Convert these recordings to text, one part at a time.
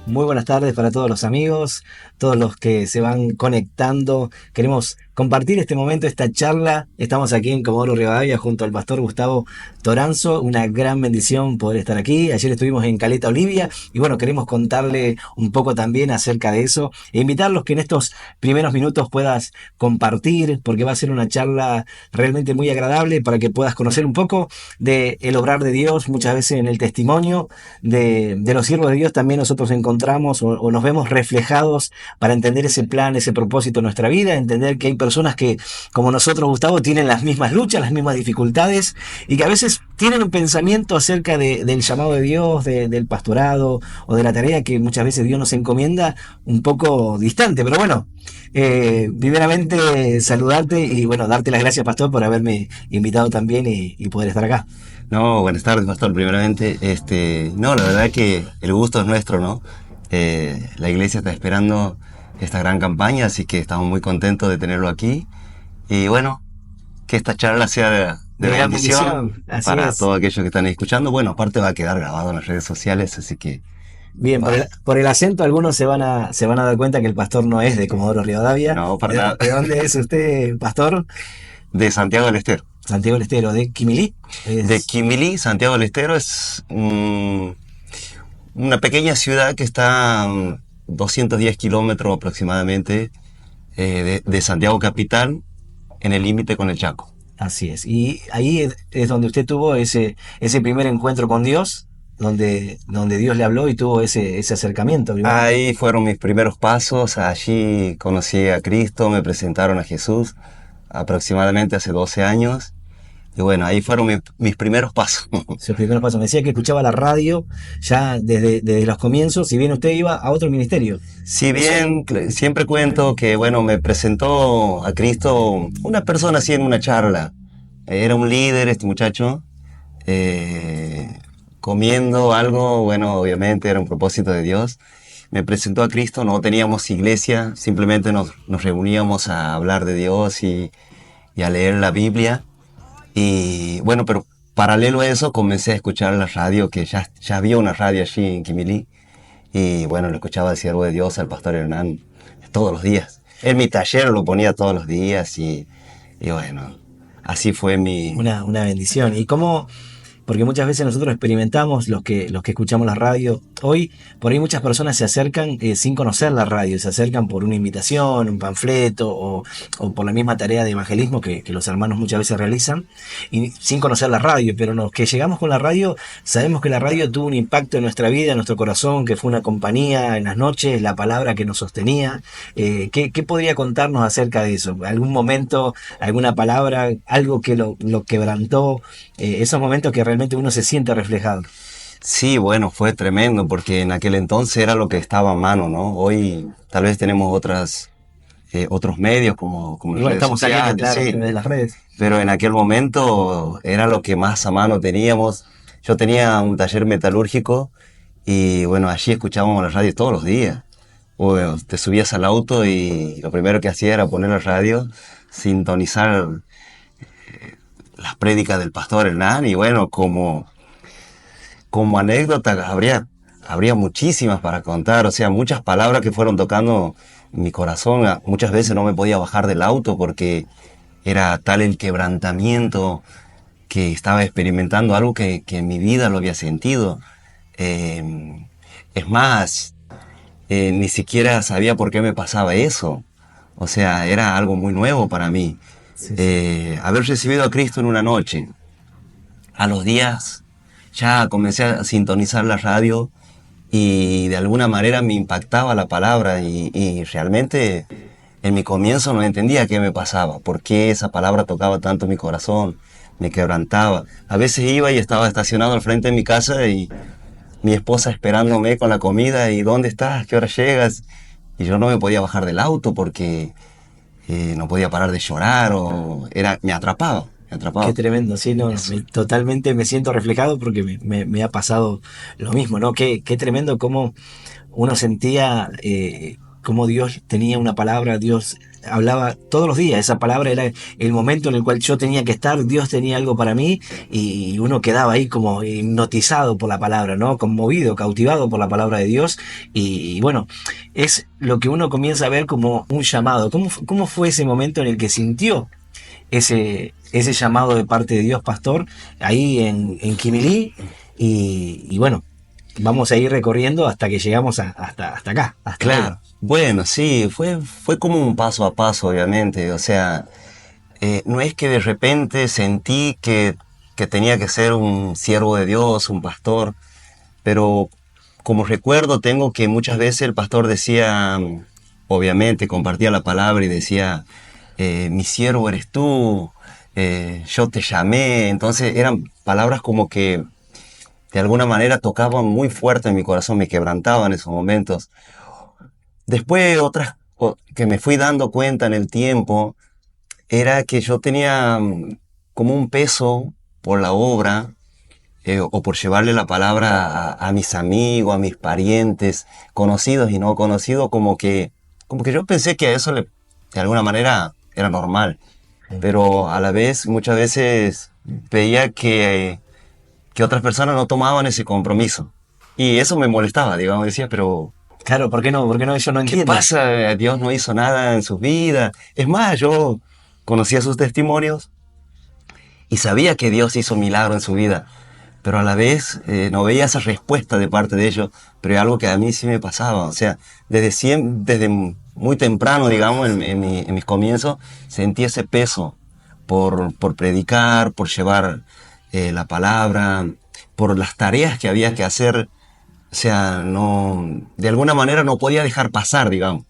Muy buenas tardes para todos los amigos, todos los que se van conectando. Queremos compartir este momento, esta charla. Estamos aquí en Comodoro Rivadavia junto al pastor Gustavo Toranzo. Una gran bendición poder estar aquí. Ayer estuvimos en Caleta Olivia y bueno, queremos contarle un poco también acerca de eso e invitarlos que en estos primeros minutos puedas compartir, porque va a ser una charla realmente muy agradable para que puedas conocer un poco de el obrar de Dios, muchas veces en el testimonio de los siervos de Dios también nosotros encontramos o nos vemos reflejados para entender ese plan, ese propósito en nuestra vida, entender que hay personas que, como nosotros, Gustavo, tienen las mismas luchas, las mismas dificultades y que a veces tienen un pensamiento acerca del llamado de Dios, del pastorado o de la tarea que muchas veces Dios nos encomienda un poco distante. Pero bueno, primeramente saludarte y bueno, darte las gracias, pastor, por haberme invitado también y poder estar acá. No, buenas tardes, pastor. Primeramente, no, la verdad que el gusto es nuestro, ¿no? La iglesia está esperando esta gran campaña, así que estamos muy contentos de tenerlo aquí. Y bueno, que esta charla sea de De bendición así para es. todos aquellos que están escuchando. Bueno, aparte va a quedar grabado en las redes sociales, así que Bien, va. por el acento algunos se van a dar cuenta que el pastor no es de Comodoro Rivadavia. No, para nada. De dónde es usted, pastor? De Santiago del Estero. Santiago del Estero, de Quimilí. De Es, Quimilí, Santiago del Estero es una pequeña ciudad que está a 210 kilómetros aproximadamente de Santiago capital, en el límite con el Chaco. así es. Y ahí es donde usted tuvo ese primer encuentro con Dios, donde Dios le habló y tuvo ese acercamiento primero. Ahí fueron mis primeros pasos, allí conocí a Cristo, me presentaron a Jesús aproximadamente hace 12 años. Y bueno, ahí fueron mis primeros pasos. Sus primeros pasos. Me decía que escuchaba la radio ya desde los comienzos, si bien usted iba a otro ministerio. Si Eso, bien siempre cuento que, bueno, me presentó a Cristo una persona así en una charla. Era un líder este muchacho, eh, comiendo algo, bueno, obviamente era un propósito de Dios. Me presentó a Cristo, no teníamos iglesia, simplemente nos reuníamos a hablar de Dios y a leer la Biblia. Y bueno, pero paralelo a eso comencé a escuchar la radio, que ya había una radio allí en Quimilí. Y bueno, lo escuchaba al siervo de Dios, al pastor Hernán, todos los días. En mi taller lo ponía todos los días y bueno, así fue mi... una bendición. ¿Y cómo? Porque muchas veces nosotros experimentamos los que escuchamos la radio. Hoy, por ahí muchas personas se acercan sin conocer la radio, se acercan por una invitación, un panfleto o por la misma tarea de evangelismo que los hermanos muchas veces realizan, y sin conocer la radio. Pero los que llegamos con la radio, sabemos que la radio tuvo un impacto en nuestra vida, en nuestro corazón, que fue una compañía en las noches, la palabra que nos sostenía. ¿Qué podría contarnos acerca de eso? ¿Algún momento, alguna palabra, algo que lo quebrantó? Esos momentos que realmente uno se siente reflejado. Sí, bueno, fue tremendo porque en aquel entonces era lo que estaba a mano, ¿no? Hoy tal vez tenemos otros medios como Y las bueno, redes estamos saliendo, sociales, claro, a sí. través de las redes. Pero en aquel momento era lo que más a mano teníamos. Yo tenía un taller metalúrgico y bueno, allí escuchábamos la radio todos los días. Bueno, te subías al auto y lo primero que hacía era poner la radio, sintonizar las prédicas del pastor Hernán y bueno, como anécdota habría muchísimas para contar, o sea, muchas palabras que fueron tocando mi corazón. Muchas veces no me podía bajar del auto porque era tal el quebrantamiento que estaba experimentando, algo que en mi vida lo había sentido. Es más, ni siquiera sabía por qué me pasaba eso. O sea, era algo muy nuevo para mí. Sí, sí. Haber recibido a Cristo en una noche. A los días ya comencé a sintonizar la radio y de alguna manera me impactaba la palabra y realmente en mi comienzo no entendía qué me pasaba, por qué esa palabra tocaba tanto mi corazón, me quebrantaba. A veces iba y estaba estacionado al frente de mi casa y mi esposa esperándome con la comida y ¿dónde estás? ¿Qué hora llegas? Y yo no me podía bajar del auto porque no podía parar de llorar me atrapaba, me Qué atrapaba. tremendo, sí, no, totalmente me siento reflejado porque me ha pasado lo mismo, ¿no? Qué tremendo cómo uno sentía cómo Dios tenía una palabra, Dios hablaba todos los días, esa palabra era el momento en el cual yo tenía que estar, Dios tenía algo para mí y uno quedaba ahí como hipnotizado por la palabra, ¿no? Conmovido, cautivado por la palabra de Dios y bueno, es lo que uno comienza a ver como un llamado. ¿Cómo fue ese momento en el que sintió ese llamado de parte de Dios, pastor, ahí en Quimilí? Y bueno, vamos a ir recorriendo hasta que llegamos hasta acá. Hasta Claro. ahora. Bueno, sí, fue como un paso a paso, obviamente. O sea, no es que de repente sentí que tenía que ser un siervo de Dios, un pastor, pero como recuerdo tengo que muchas veces el pastor decía, obviamente compartía la palabra y decía, mi siervo eres tú, yo te llamé. Entonces eran palabras como que de alguna manera tocaban muy fuerte en mi corazón, me quebrantaban en esos momentos. Después que me fui dando cuenta en el tiempo era que yo tenía como un peso por la obra, o por llevarle la palabra a mis amigos, a mis parientes, conocidos y no conocidos, como que yo pensé que a eso de alguna manera era normal, pero a la vez muchas veces veía que otras personas no tomaban ese compromiso y eso me molestaba, digamos, decía, pero Claro, ¿por qué no? ¿Por qué no? Ellos no ¿qué entienden. pasa? Dios no hizo nada en sus vidas. Es más, yo conocía sus testimonios y sabía que Dios hizo milagro en su vida, pero a la vez no veía esa respuesta de parte de ellos, pero es algo que a mí sí me pasaba. O sea, desde muy temprano, digamos, en mis comienzos, sentí ese peso por predicar, por llevar la palabra, por las tareas que había que hacer. O sea, no, de alguna manera no podía dejar pasar, digamos.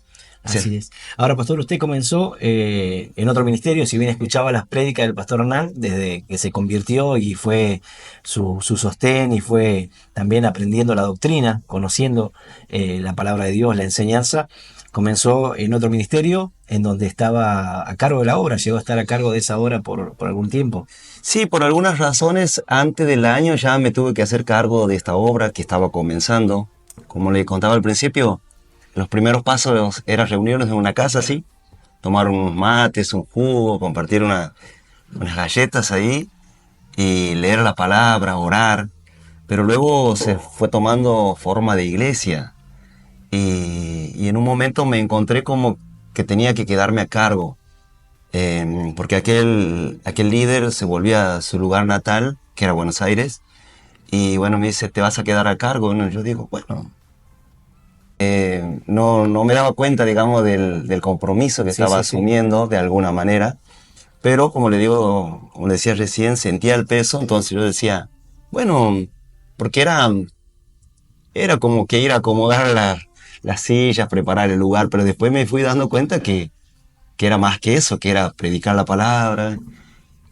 O sea, Así es. Ahora, pastor, usted comenzó en otro ministerio, si bien escuchaba las prédicas del pastor Hernán, desde que se convirtió y fue su sostén y fue también aprendiendo la doctrina, conociendo la palabra de Dios, la enseñanza, comenzó en otro ministerio en donde estaba a cargo de la obra, llegó a estar a cargo de esa obra por algún tiempo. sí, por algunas razones, antes del año ya me tuve que hacer cargo de esta obra que estaba comenzando. Como le contaba al principio, los primeros pasos eran reunirnos en una casa así, tomar unos mates, un jugo, compartir unas galletas ahí y leer la palabra, orar. Pero luego se fue tomando forma de iglesia y en un momento me encontré como que tenía que quedarme a cargo, porque aquel líder se volvía a su lugar natal, que era Buenos Aires, y bueno, me dice, ¿te vas a quedar a cargo? Bueno, yo digo, bueno, no me daba cuenta, digamos, del compromiso que Sí, estaba sí, sí. asumiendo de alguna manera, pero como le digo, como decía recién, sentía el peso, entonces yo decía, bueno, porque era como que ir a acomodar las sillas, preparar el lugar, pero después me fui dando cuenta que era más que eso, que era predicar la palabra.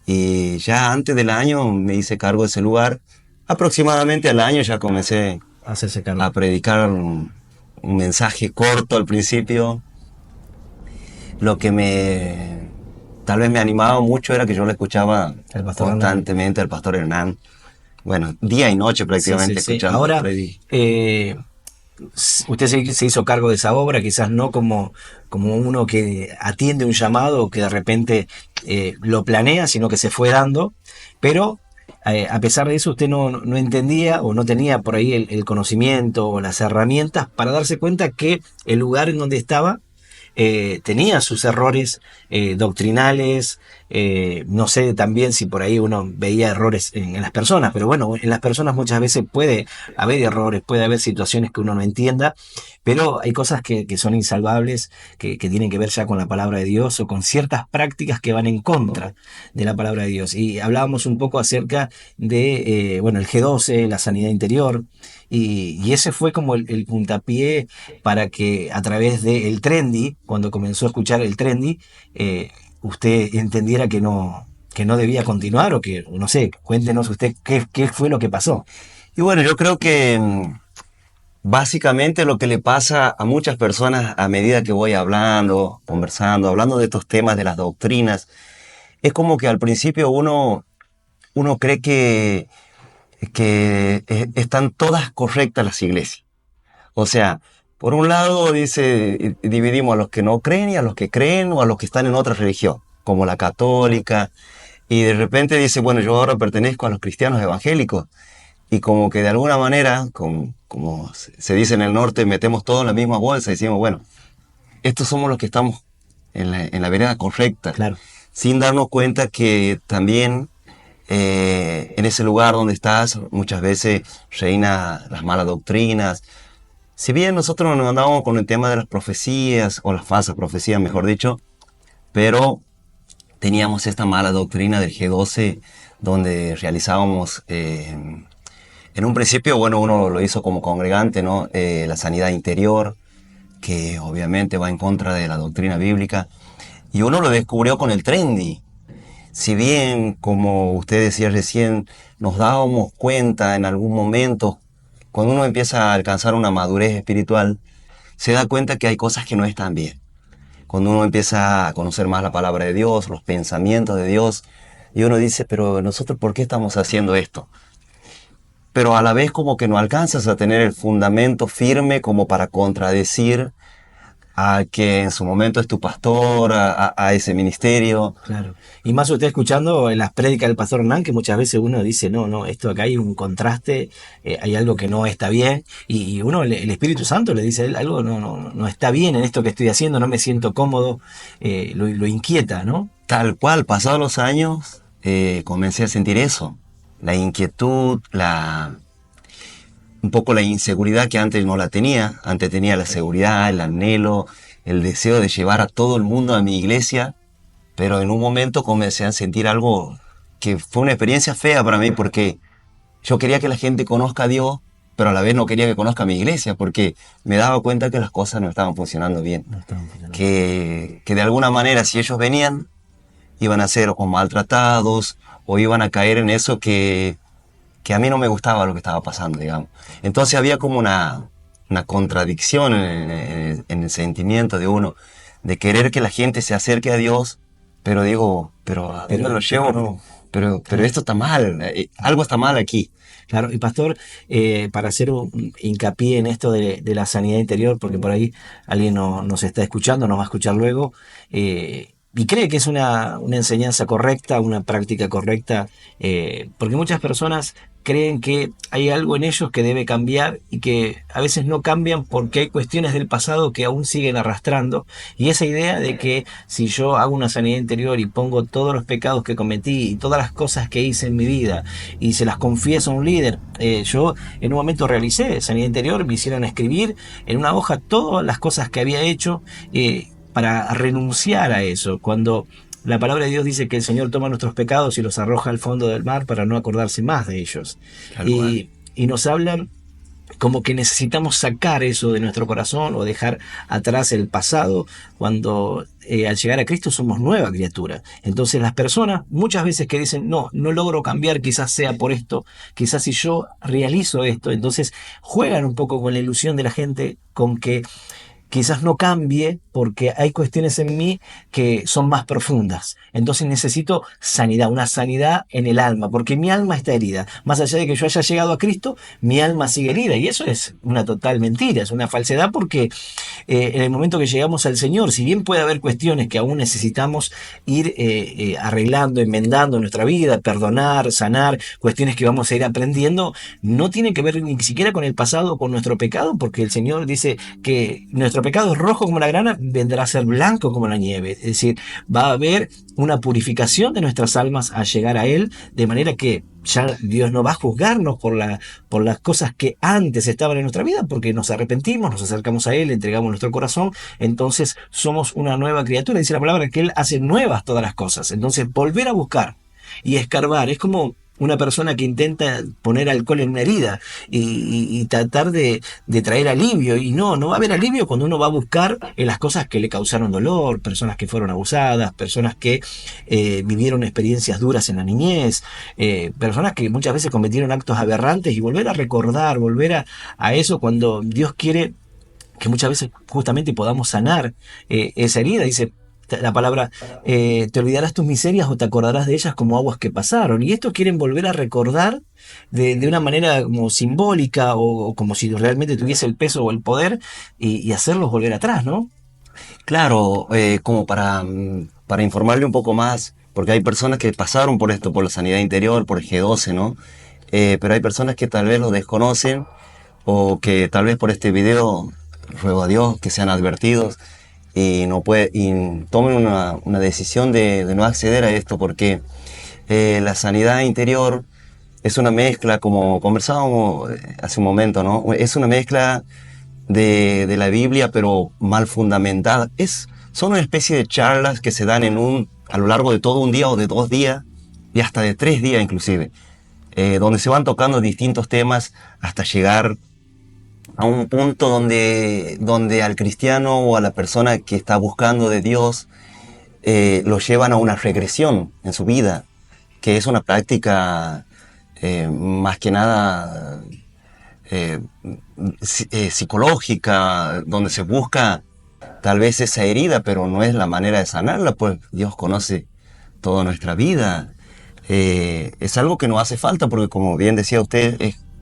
Y ya antes del año me hice cargo de ese lugar. Aproximadamente al año ya comencé Hacerse cargo. a predicar un mensaje corto al principio. Lo que tal vez me animaba mucho era que yo lo escuchaba El pastor constantemente al pastor Hernán. Bueno, día y noche prácticamente Sí, sí, sí. escuchando Ahora, predicar. usted se hizo cargo de esa obra, quizás no como uno que atiende un llamado o que de repente lo planea, sino que se fue dando, pero a pesar de eso usted no entendía o no tenía por ahí el conocimiento o las herramientas para darse cuenta que el lugar en donde estaba tenía sus errores doctrinales, no sé también si por ahí uno veía errores en las personas, pero bueno, en las personas muchas veces puede haber errores, puede haber situaciones que uno no entienda, pero hay cosas que son insalvables, que tienen que ver ya con la palabra de Dios o con ciertas prácticas que van en contra de la palabra de Dios. Y hablábamos un poco acerca de, bueno, el G12, la sanidad interior, y ese fue como el puntapié para que a través del trendy, cuando comenzó a escuchar el trendy, usted entendiera que no debía continuar o que, no sé, cuéntenos usted qué fue lo que pasó. Y bueno, yo creo que básicamente lo que le pasa a muchas personas a medida que voy hablando, conversando, hablando de estos temas de las doctrinas, es como que al principio uno cree que están todas correctas las iglesias. O sea, Por un lado, dice, dividimos a los que no creen y a los que creen o a los que están en otra religión, como la católica. Y de repente dice, bueno, yo ahora pertenezco a los cristianos evangélicos. Y como que de alguna manera, como se dice en el norte, metemos todo en la misma bolsa y decimos, bueno, estos somos los que estamos en la vereda correcta. Claro. Sin darnos cuenta que también en ese lugar donde estás muchas veces reina las malas doctrinas. Si bien nosotros nos andamos con el tema de las profecías, o las falsas profecías mejor dicho, pero teníamos esta mala doctrina del G12 donde realizábamos en un principio, bueno, uno lo hizo como congregante, ¿no? La sanidad interior, que obviamente va en contra de la doctrina bíblica, y uno lo descubrió con el trendy. Si bien, como usted decía recién, nos dábamos cuenta en algún momento, cuando uno empieza a alcanzar una madurez espiritual, se da cuenta que hay cosas que no están bien. Cuando uno empieza a conocer más la palabra de Dios, los pensamientos de Dios, y uno dice, pero nosotros, ¿por qué estamos haciendo esto? Pero a la vez como que no alcanzas a tener el fundamento firme como para contradecir a que en su momento es tu pastor, a ese ministerio. Claro. Y más usted escuchando en las prédicas del pastor Hernán, que muchas veces uno dice, no, esto acá hay un contraste, hay algo que no está bien, y uno, el Espíritu Santo le dice a él, algo no está bien en esto que estoy haciendo, no me siento cómodo, lo inquieta, ¿no? Tal cual, pasados los años, comencé a sentir eso, la inquietud, un poco la inseguridad que antes no la tenía. Antes tenía la seguridad, el anhelo, el deseo de llevar a todo el mundo a mi iglesia, pero en un momento comencé a sentir algo que fue una experiencia fea para mí, porque yo quería que la gente conozca a Dios, pero a la vez no quería que conozca mi iglesia, porque me daba cuenta que las cosas no estaban funcionando bien. Que de alguna manera, si ellos venían, iban a ser o maltratados, o iban a caer en eso que a mí no me gustaba lo que estaba pasando, digamos. Entonces había como una contradicción en el sentimiento de uno, de querer que la gente se acerque a Dios, pero digo, pero ¿a dónde lo llevo? No, pero esto está mal, algo está mal aquí. Claro, y pastor, para hacer un hincapié en esto de la sanidad interior, porque por ahí alguien nos está escuchando, nos va a escuchar luego, y cree que es una enseñanza correcta, una práctica correcta, porque muchas personas creen que hay algo en ellos que debe cambiar y que a veces no cambian porque hay cuestiones del pasado que aún siguen arrastrando, y esa idea de que si yo hago una sanidad interior y pongo todos los pecados que cometí y todas las cosas que hice en mi vida y se las confieso a un líder, yo en un momento realicé sanidad interior, me hicieron escribir en una hoja todas las cosas que había hecho, para renunciar a eso, cuando la palabra de Dios dice que el Señor toma nuestros pecados y los arroja al fondo del mar para no acordarse más de ellos. Y nos hablan como que necesitamos sacar eso de nuestro corazón o dejar atrás el pasado, cuando al llegar a Cristo somos nueva criatura. Entonces las personas muchas veces que dicen, no logro cambiar, quizás sea por esto, quizás si yo realizo esto, entonces juegan un poco con la ilusión de la gente, con que quizás no cambie porque hay cuestiones en mí que son más profundas. Entonces necesito sanidad, una sanidad en el alma, porque mi alma está herida. Más allá de que yo haya llegado a Cristo, mi alma sigue herida. Y eso es una total mentira, es una falsedad, porque en el momento que llegamos al Señor, si bien puede haber cuestiones que aún necesitamos ir arreglando, enmendando en nuestra vida, perdonar, sanar, cuestiones que vamos a ir aprendiendo, no tiene que ver ni siquiera con el pasado o con nuestro pecado, porque el Señor dice que nuestro pecado es rojo como la grana, vendrá a ser blanco como la nieve. Es decir, va a haber una purificación de nuestras almas al llegar a Él, de manera que ya Dios no va a juzgarnos por las cosas que antes estaban en nuestra vida, porque nos arrepentimos, nos acercamos a Él, entregamos nuestro corazón, entonces somos una nueva criatura. Dice la palabra que Él hace nuevas todas las cosas. Entonces volver a buscar y escarbar es como una persona que intenta poner alcohol en una herida y tratar de traer alivio, y no va a haber alivio cuando uno va a buscar en las cosas que le causaron dolor, personas que fueron abusadas, personas que vivieron experiencias duras en la niñez, personas que muchas veces cometieron actos aberrantes, y volver a recordar, volver a eso, cuando Dios quiere que muchas veces justamente podamos sanar esa herida. Dice, la palabra, te olvidarás tus miserias o te acordarás de ellas como aguas que pasaron. Y esto quieren volver a recordar de una manera como simbólica o como si realmente tuviese el peso o el poder y hacerlos volver atrás, ¿no? Claro, como para informarle un poco más, porque hay personas que pasaron por esto, por la sanidad interior, por el G12, ¿no? Pero hay personas que tal vez lo desconocen o que tal vez por este video, ruego a Dios que sean advertidos y tomen una decisión de no acceder a esto, porque la sanidad interior es una mezcla, como conversábamos hace un momento, ¿no? Es una mezcla de la Biblia, pero mal fundamentada. Son una especie de charlas que se dan a lo largo de todo un día o de 2 días y hasta de 3 días inclusive, donde se van tocando distintos temas hasta llegar a un punto donde al cristiano o a la persona que está buscando de Dios lo llevan a una regresión en su vida, que es una práctica más que nada psicológica, donde se busca tal vez esa herida, pero no es la manera de sanarla, pues Dios conoce toda nuestra vida. Es algo que nos hace falta, porque como bien decía usted,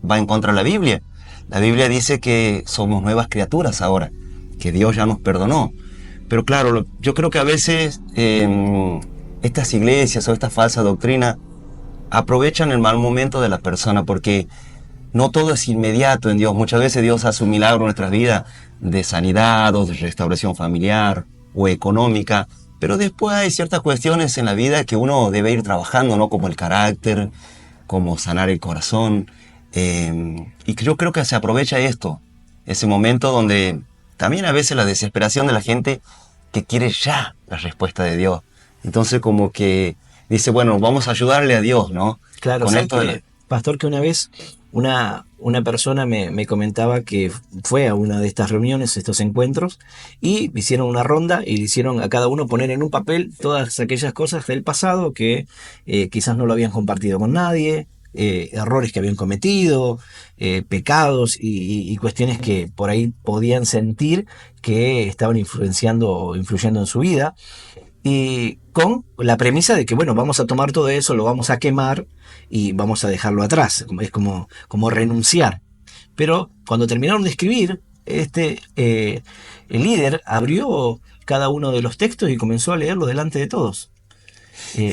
va en contra de la Biblia. La Biblia dice que somos nuevas criaturas ahora, que Dios ya nos perdonó. Pero claro, yo creo que a veces estas iglesias o esta falsa doctrina aprovechan el mal momento de la persona, porque no todo es inmediato en Dios. Muchas veces Dios hace un milagro en nuestras vidas de sanidad o de restauración familiar o económica, pero después hay ciertas cuestiones en la vida que uno debe ir trabajando, ¿no? Como el carácter, como sanar el corazón. Y yo creo que se aprovecha ese momento donde también a veces la desesperación de la gente que quiere ya la respuesta de Dios. Entonces como que dice, bueno, vamos a ayudarle a Dios, ¿no? Claro, Con ¿sabes esto de qué, pastor? Que una vez una persona me comentaba que fue a una de estas reuniones, estos encuentros, y hicieron una ronda y le hicieron a cada uno poner en un papel todas aquellas cosas del pasado que quizás no lo habían compartido con nadie, errores que habían cometido, pecados y cuestiones que por ahí podían sentir que estaban influenciando o influyendo en su vida. Y con la premisa de que, bueno, vamos a tomar todo eso, lo vamos a quemar y vamos a dejarlo atrás. Es como renunciar. Pero cuando terminaron de escribir, el líder abrió cada uno de los textos y comenzó a leerlo delante de todos,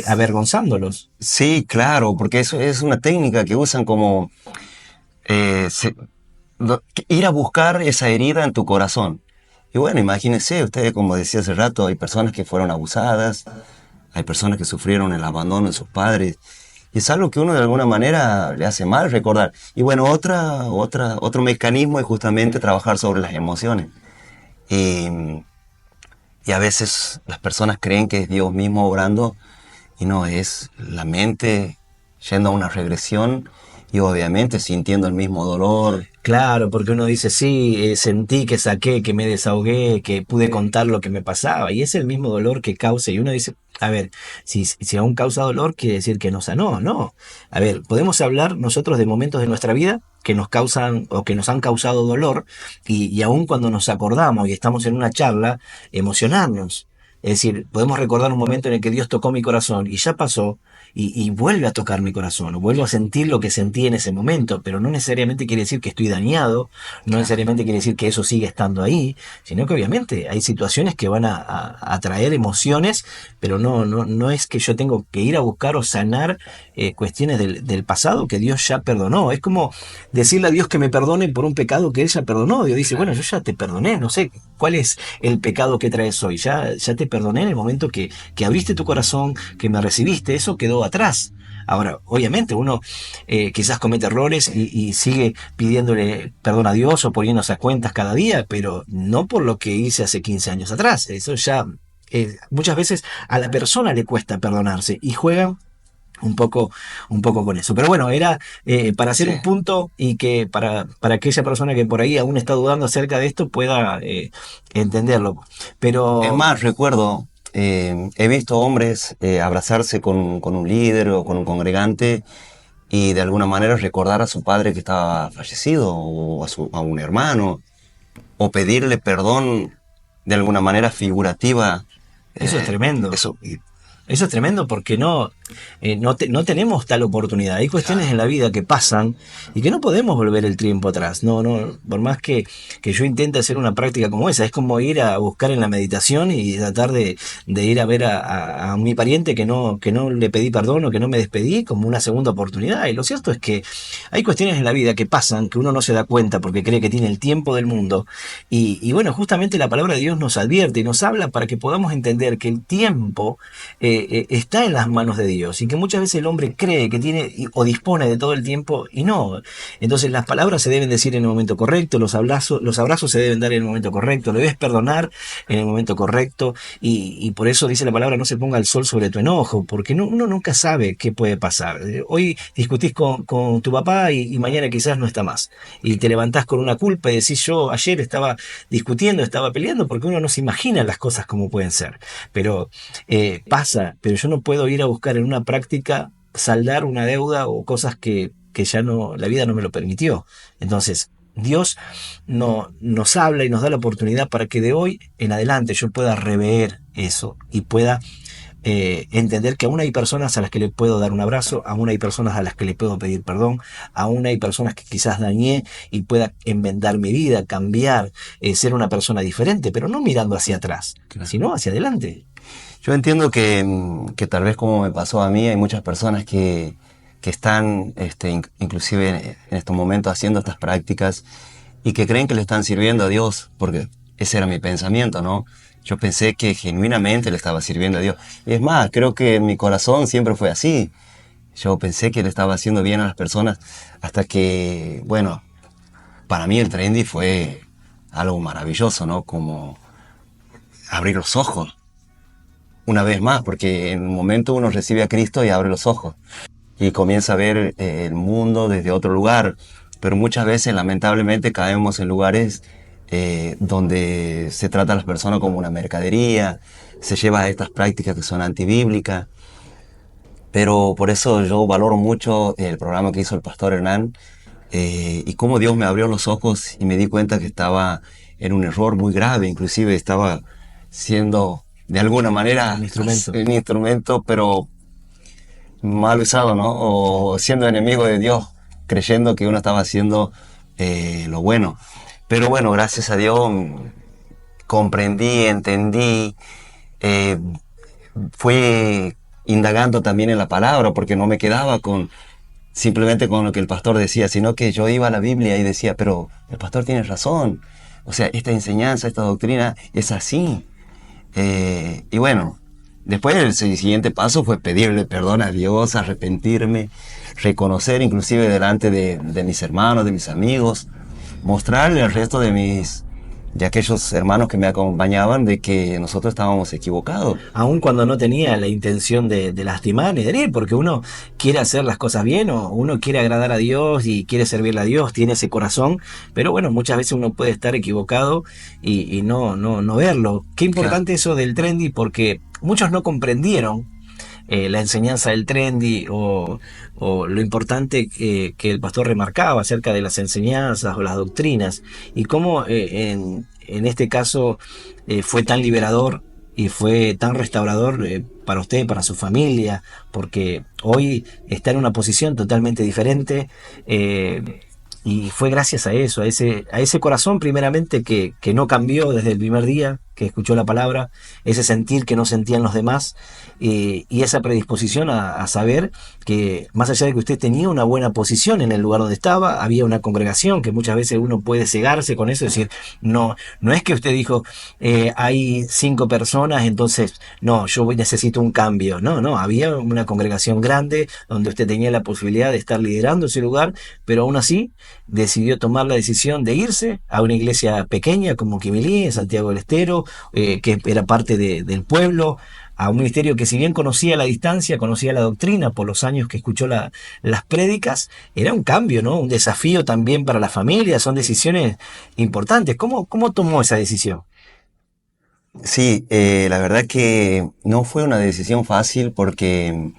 avergonzándolos. Sí, claro, porque eso es una técnica que usan como eh, se- ir a buscar esa herida en tu corazón. Y bueno, imagínense, ustedes, como decía hace rato, hay personas que fueron abusadas, hay personas que sufrieron el abandono de sus padres, y es algo que uno de alguna manera le hace mal recordar. Y bueno, otro mecanismo es justamente trabajar sobre las emociones. Y, y a veces las personas creen que es Dios mismo obrando, y no, es la mente yendo a una regresión y obviamente sintiendo el mismo dolor. Claro, porque uno dice, sí, sentí que saqué, que me desahogué, que pude contar lo que me pasaba, y es el mismo dolor que causa, y uno dice, a ver, si aún causa dolor, quiere decir que no sanó, no. A ver, podemos hablar nosotros de momentos de nuestra vida que nos causan o que nos han causado dolor, y aún cuando nos acordamos y estamos en una charla, emocionarnos. Es decir, podemos recordar un momento en el que Dios tocó mi corazón y ya pasó, y vuelve a tocar mi corazón, o vuelvo a sentir lo que sentí en ese momento, pero no necesariamente quiere decir que estoy dañado, no necesariamente quiere decir que eso sigue estando ahí, sino que obviamente hay situaciones que van a traer emociones, pero no es que yo tengo que ir a buscar o sanar cuestiones del pasado que Dios ya perdonó. Es como decirle a Dios que me perdone por un pecado que Él ya perdonó. Dios dice, bueno, yo ya te perdoné, no sé cuál es el pecado que traes hoy, ya te perdoné en el momento que abriste tu corazón, que me recibiste, eso quedó atrás. Ahora, obviamente uno quizás comete errores y sigue pidiéndole perdón a Dios o poniéndose a cuentas cada día, pero no por lo que hice hace 15 años atrás. Eso ya, muchas veces a la persona le cuesta perdonarse y juegan un poco, un poco con eso. Pero bueno, era para hacer Sí. un punto y que para aquella persona que por ahí aún está dudando acerca de esto pueda entenderlo. Es Pero más, recuerdo, he visto hombres abrazarse con un líder o con un congregante y de alguna manera recordar a su padre que estaba fallecido o a un hermano o pedirle perdón de alguna manera figurativa Eso es tremendo. Eso, Eso es tremendo porque no tenemos tal oportunidad. Hay cuestiones en la vida que pasan y que no podemos volver el tiempo atrás. No, por más que yo intente hacer una práctica como esa, es como ir a buscar en la meditación y tratar de ir a ver a mi pariente que no le pedí perdón o que no me despedí como una segunda oportunidad. Y lo cierto es que hay cuestiones en la vida que pasan que uno no se da cuenta porque cree que tiene el tiempo del mundo. Y bueno, justamente la palabra de Dios nos advierte y nos habla para que podamos entender que el tiempo está en las manos de Dios y que muchas veces el hombre cree que tiene o dispone de todo el tiempo y no. Entonces las palabras se deben decir en el momento correcto, los abrazos se deben dar en el momento correcto, debes perdonar en el momento correcto y por eso dice la palabra no se ponga el sol sobre tu enojo, porque uno nunca sabe qué puede pasar. Hoy discutís con tu papá y mañana quizás no está más y te levantás con una culpa y decís yo ayer estaba discutiendo, estaba peleando, porque uno no se imagina las cosas como pueden ser. Pero pasa, pero yo no puedo ir a buscar en una práctica saldar una deuda o cosas que ya no, la vida no me lo permitió. Entonces, Dios nos habla y nos da la oportunidad para que de hoy en adelante yo pueda rever eso y pueda entender que aún hay personas a las que le puedo dar un abrazo, aún hay personas a las que le puedo pedir perdón, aún hay personas que quizás dañé y pueda enmendar mi vida, cambiar, ser una persona diferente, pero no mirando hacia atrás, claro, sino hacia adelante. yo entiendo que tal vez como me pasó a mí, hay muchas personas que están inclusive en estos momentos haciendo estas prácticas y que creen que le están sirviendo a Dios, porque ese era mi pensamiento, ¿no? Yo pensé que genuinamente le estaba sirviendo a Dios. Y es más, creo que en mi corazón siempre fue así. Yo pensé que le estaba haciendo bien a las personas hasta que, bueno, para mí el trendy fue algo maravilloso, ¿no? Como abrir los ojos una vez más, porque en un momento uno recibe a Cristo y abre los ojos y comienza a ver el mundo desde otro lugar. Pero muchas veces, lamentablemente, caemos en lugares donde se trata a las personas como una mercadería, se lleva a estas prácticas que son antibíblicas. Pero por eso yo valoro mucho el programa que hizo el pastor Hernán y cómo Dios me abrió los ojos y me di cuenta que estaba en un error muy grave, inclusive estaba siendo de alguna manera un instrumento, pero mal usado, ¿no? O siendo enemigo de Dios, creyendo que uno estaba haciendo lo bueno. Pero bueno, gracias a Dios comprendí, entendí, eh, fui indagando también en la palabra, porque no me quedaba simplemente con lo que el pastor decía, sino que yo iba a la Biblia y decía, pero el pastor tiene razón, o sea, esta enseñanza, esta doctrina es así. Y bueno, después el siguiente paso fue pedirle perdón a Dios, arrepentirme, reconocer inclusive delante de mis hermanos, de mis amigos, mostrarle al resto de aquellos hermanos que me acompañaban de que nosotros estábamos equivocados. Aun cuando no tenía la intención de lastimar ni de herir, porque uno quiere hacer las cosas bien o uno quiere agradar a Dios y quiere servirle a Dios, tiene ese corazón, pero bueno, muchas veces uno puede estar equivocado y no verlo. Qué importante, claro, eso del trendy, porque muchos no comprendieron la enseñanza del trendy o lo importante que el pastor remarcaba acerca de las enseñanzas o las doctrinas y cómo en este caso fue tan liberador y fue tan restaurador para usted, para su familia, porque hoy está en una posición totalmente diferente y fue gracias a eso, a ese corazón primeramente que no cambió desde el primer día que escuchó la palabra, ese sentir que no sentían los demás y esa predisposición a saber que más allá de que usted tenía una buena posición en el lugar donde estaba, había una congregación que muchas veces uno puede cegarse con eso, es decir, no es que usted dijo hay 5 personas, entonces no, yo necesito un cambio, no, había una congregación grande donde usted tenía la posibilidad de estar liderando ese lugar, pero aún así decidió tomar la decisión de irse a una iglesia pequeña como Quimilí, en Santiago del Estero, que era parte del pueblo, a un ministerio que si bien conocía la distancia, conocía la doctrina por los años que escuchó las prédicas, era un cambio, ¿no? Un desafío también para la familia, son decisiones importantes. ¿Cómo tomó esa decisión? Sí, la verdad que no fue una decisión fácil porque,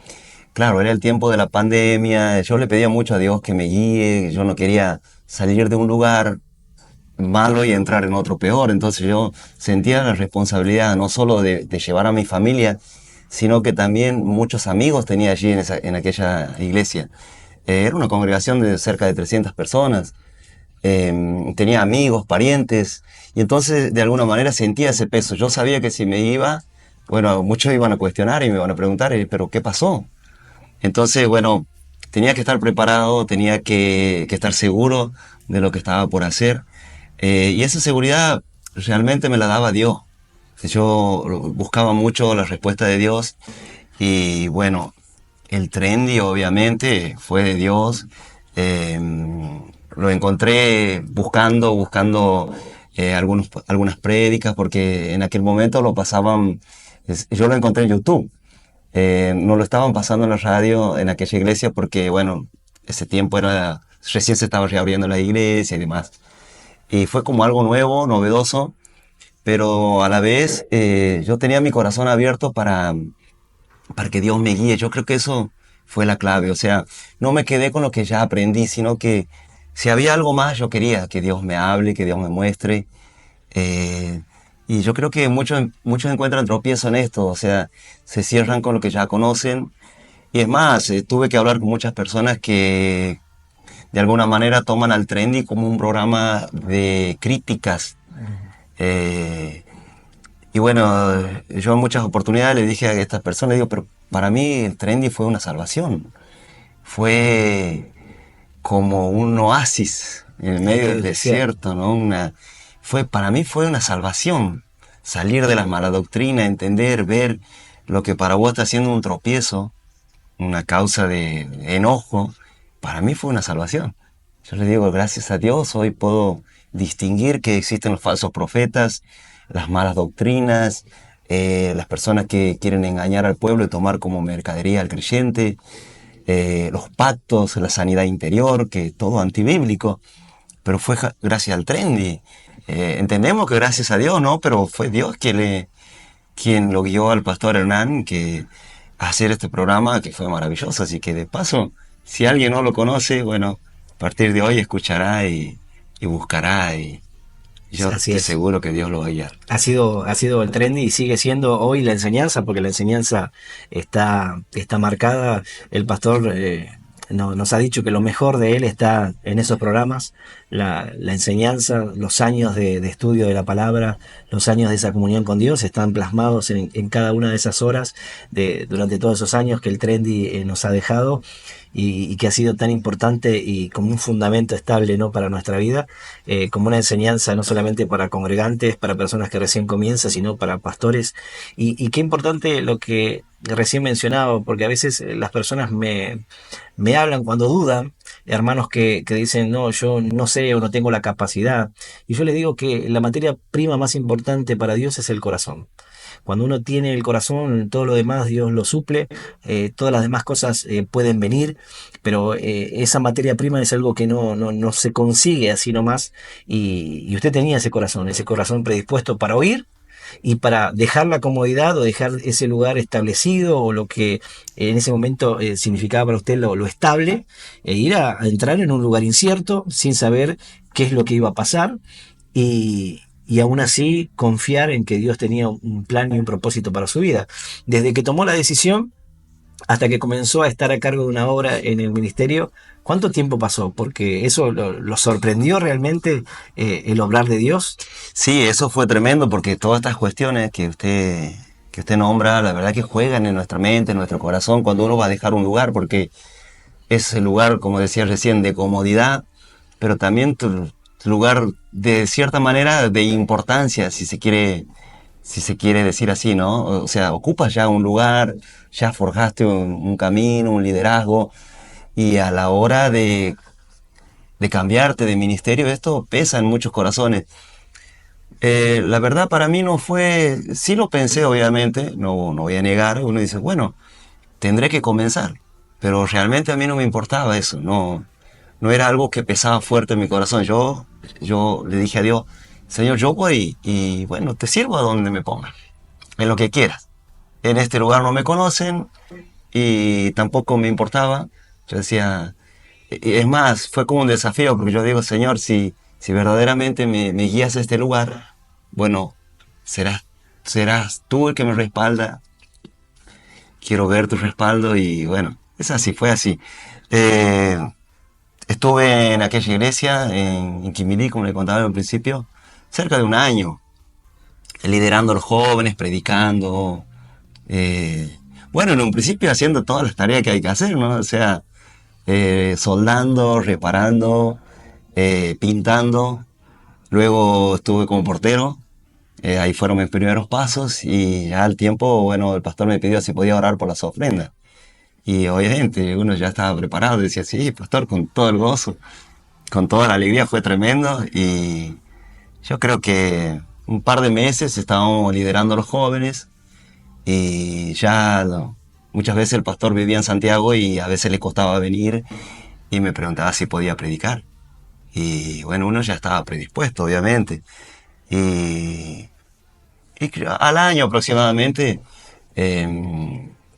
claro, era el tiempo de la pandemia, yo le pedía mucho a Dios que me guíe, yo no quería salir de un lugar malo y entrar en otro peor. Entonces yo sentía la responsabilidad no solo de llevar a mi familia, sino que también muchos amigos tenía allí en aquella iglesia. Era una congregación de cerca de 300 personas. Tenía amigos, parientes, y entonces de alguna manera sentía ese peso. Yo sabía que si me iba, bueno, muchos iban a cuestionar y me iban a preguntar, pero ¿qué pasó? Entonces, bueno, tenía que estar preparado, tenía que estar seguro de lo que estaba por hacer. Y esa seguridad realmente me la daba Dios. Yo buscaba mucho la respuesta de Dios y bueno, el trendy obviamente fue de Dios. Eh, lo encontré buscando algunas prédicas porque en aquel momento lo pasaban, yo lo encontré en YouTube. No lo estaban pasando en la radio en aquella iglesia porque bueno, ese tiempo recién se estaba reabriendo la iglesia y demás. Y fue como algo nuevo, novedoso, pero a la vez yo tenía mi corazón abierto para que Dios me guíe. Yo creo que eso fue la clave. O sea, no me quedé con lo que ya aprendí, sino que si había algo más, yo quería que Dios me hable, que Dios me muestre. Eh, y yo creo que muchos encuentran tropiezo en esto. O sea, se cierran con lo que ya conocen. Y es más, tuve que hablar con muchas personas que de alguna manera toman al Trendy como un programa de críticas. Eh, y bueno, yo en muchas oportunidades le dije a estas personas, digo, pero para mí el Trendy fue una salvación. Fue como un oasis en el medio del desierto, ¿no? Para mí fue una salvación. Salir de la mala doctrina, entender, ver lo que para vos está siendo un tropiezo, una causa de enojo, para mí fue una salvación. Yo le digo, gracias a Dios, hoy puedo distinguir que existen los falsos profetas, las malas doctrinas, las personas que quieren engañar al pueblo y tomar como mercadería al creyente, los pactos, la sanidad interior, que todo antibíblico, pero fue gracias al Trendy. Entendemos que gracias a Dios, ¿no? Pero fue Dios quien lo guió al pastor Hernán a hacer este programa que fue maravilloso. Así que de paso, si alguien no lo conoce, bueno, a partir de hoy escuchará y buscará y yo Así estoy es. seguro que Dios lo va a guiar. Ha sido el trendy y sigue siendo hoy la enseñanza, porque la enseñanza está marcada. El pastor nos ha dicho que lo mejor de él está en esos programas, la enseñanza, los años de estudio de la palabra, los años de esa comunión con Dios están plasmados en cada una de esas horas durante todos esos años que el trendy nos ha dejado. Y que ha sido tan importante y como un fundamento estable, ¿no?, para nuestra vida, como una enseñanza no solamente para congregantes, para personas que recién comienzan, sino para pastores. Y qué importante lo que recién mencionaba, porque a veces las personas me hablan cuando dudan, hermanos que dicen, no, yo no sé o no tengo la capacidad. Y yo les digo que la materia prima más importante para Dios es el corazón. Cuando uno tiene el corazón, todo lo demás Dios lo suple, todas las demás cosas pueden venir, pero esa materia prima es algo que no se consigue así nomás. Y usted tenía ese corazón predispuesto para oír y para dejar la comodidad o dejar ese lugar establecido o lo que en ese momento significaba para usted lo estable, e ir a entrar en un lugar incierto sin saber qué es lo que iba a pasar y aún así confiar en que Dios tenía un plan y un propósito para su vida. Desde que tomó la decisión hasta que comenzó a estar a cargo de una obra en el ministerio, ¿cuánto tiempo pasó? Porque eso lo sorprendió realmente, el obrar de Dios. Sí, eso fue tremendo porque todas estas cuestiones que usted nombra, la verdad que juegan en nuestra mente, en nuestro corazón, cuando uno va a dejar un lugar, porque es el lugar, como decía recién, de comodidad, pero también tu lugar de cierta manera de importancia, si se quiere decir así, ¿no? O sea, ocupas ya un lugar, ya forjaste un camino, un liderazgo, y a la hora de cambiarte de ministerio, esto pesa en muchos corazones. La verdad para mí no fue, sí lo pensé obviamente, no voy a negar, uno dice, bueno, tendré que comenzar, pero realmente a mí no me importaba eso, no era algo que pesaba fuerte en mi corazón. Yo le dije a Dios, Señor, yo voy y bueno, te sirvo a donde me pongas, en lo que quieras. En este lugar no me conocen y tampoco me importaba. Yo decía, es más, fue como un desafío porque yo digo, Señor, si verdaderamente me guías a este lugar, bueno, serás tú el que me respalda. Quiero ver tu respaldo y bueno, es así, fue así. Eh, Estuve en aquella iglesia, en Quimilí, como le contaba al principio, cerca de un año, liderando a los jóvenes, predicando. Bueno, en un principio haciendo todas las tareas que hay que hacer, ¿no? O sea, soldando, reparando, pintando. Luego estuve como portero. Ahí fueron mis primeros pasos y ya al tiempo, bueno, el pastor me pidió si podía orar por las ofrendas. Y obviamente uno ya estaba preparado, decía, sí, pastor, con todo el gozo, con toda la alegría, fue tremendo. Y yo creo que un par de meses estábamos liderando a los jóvenes y ya muchas veces el pastor vivía en Santiago y a veces le costaba venir y me preguntaba si podía predicar. Y bueno, uno ya estaba predispuesto, obviamente. Y, al año aproximadamente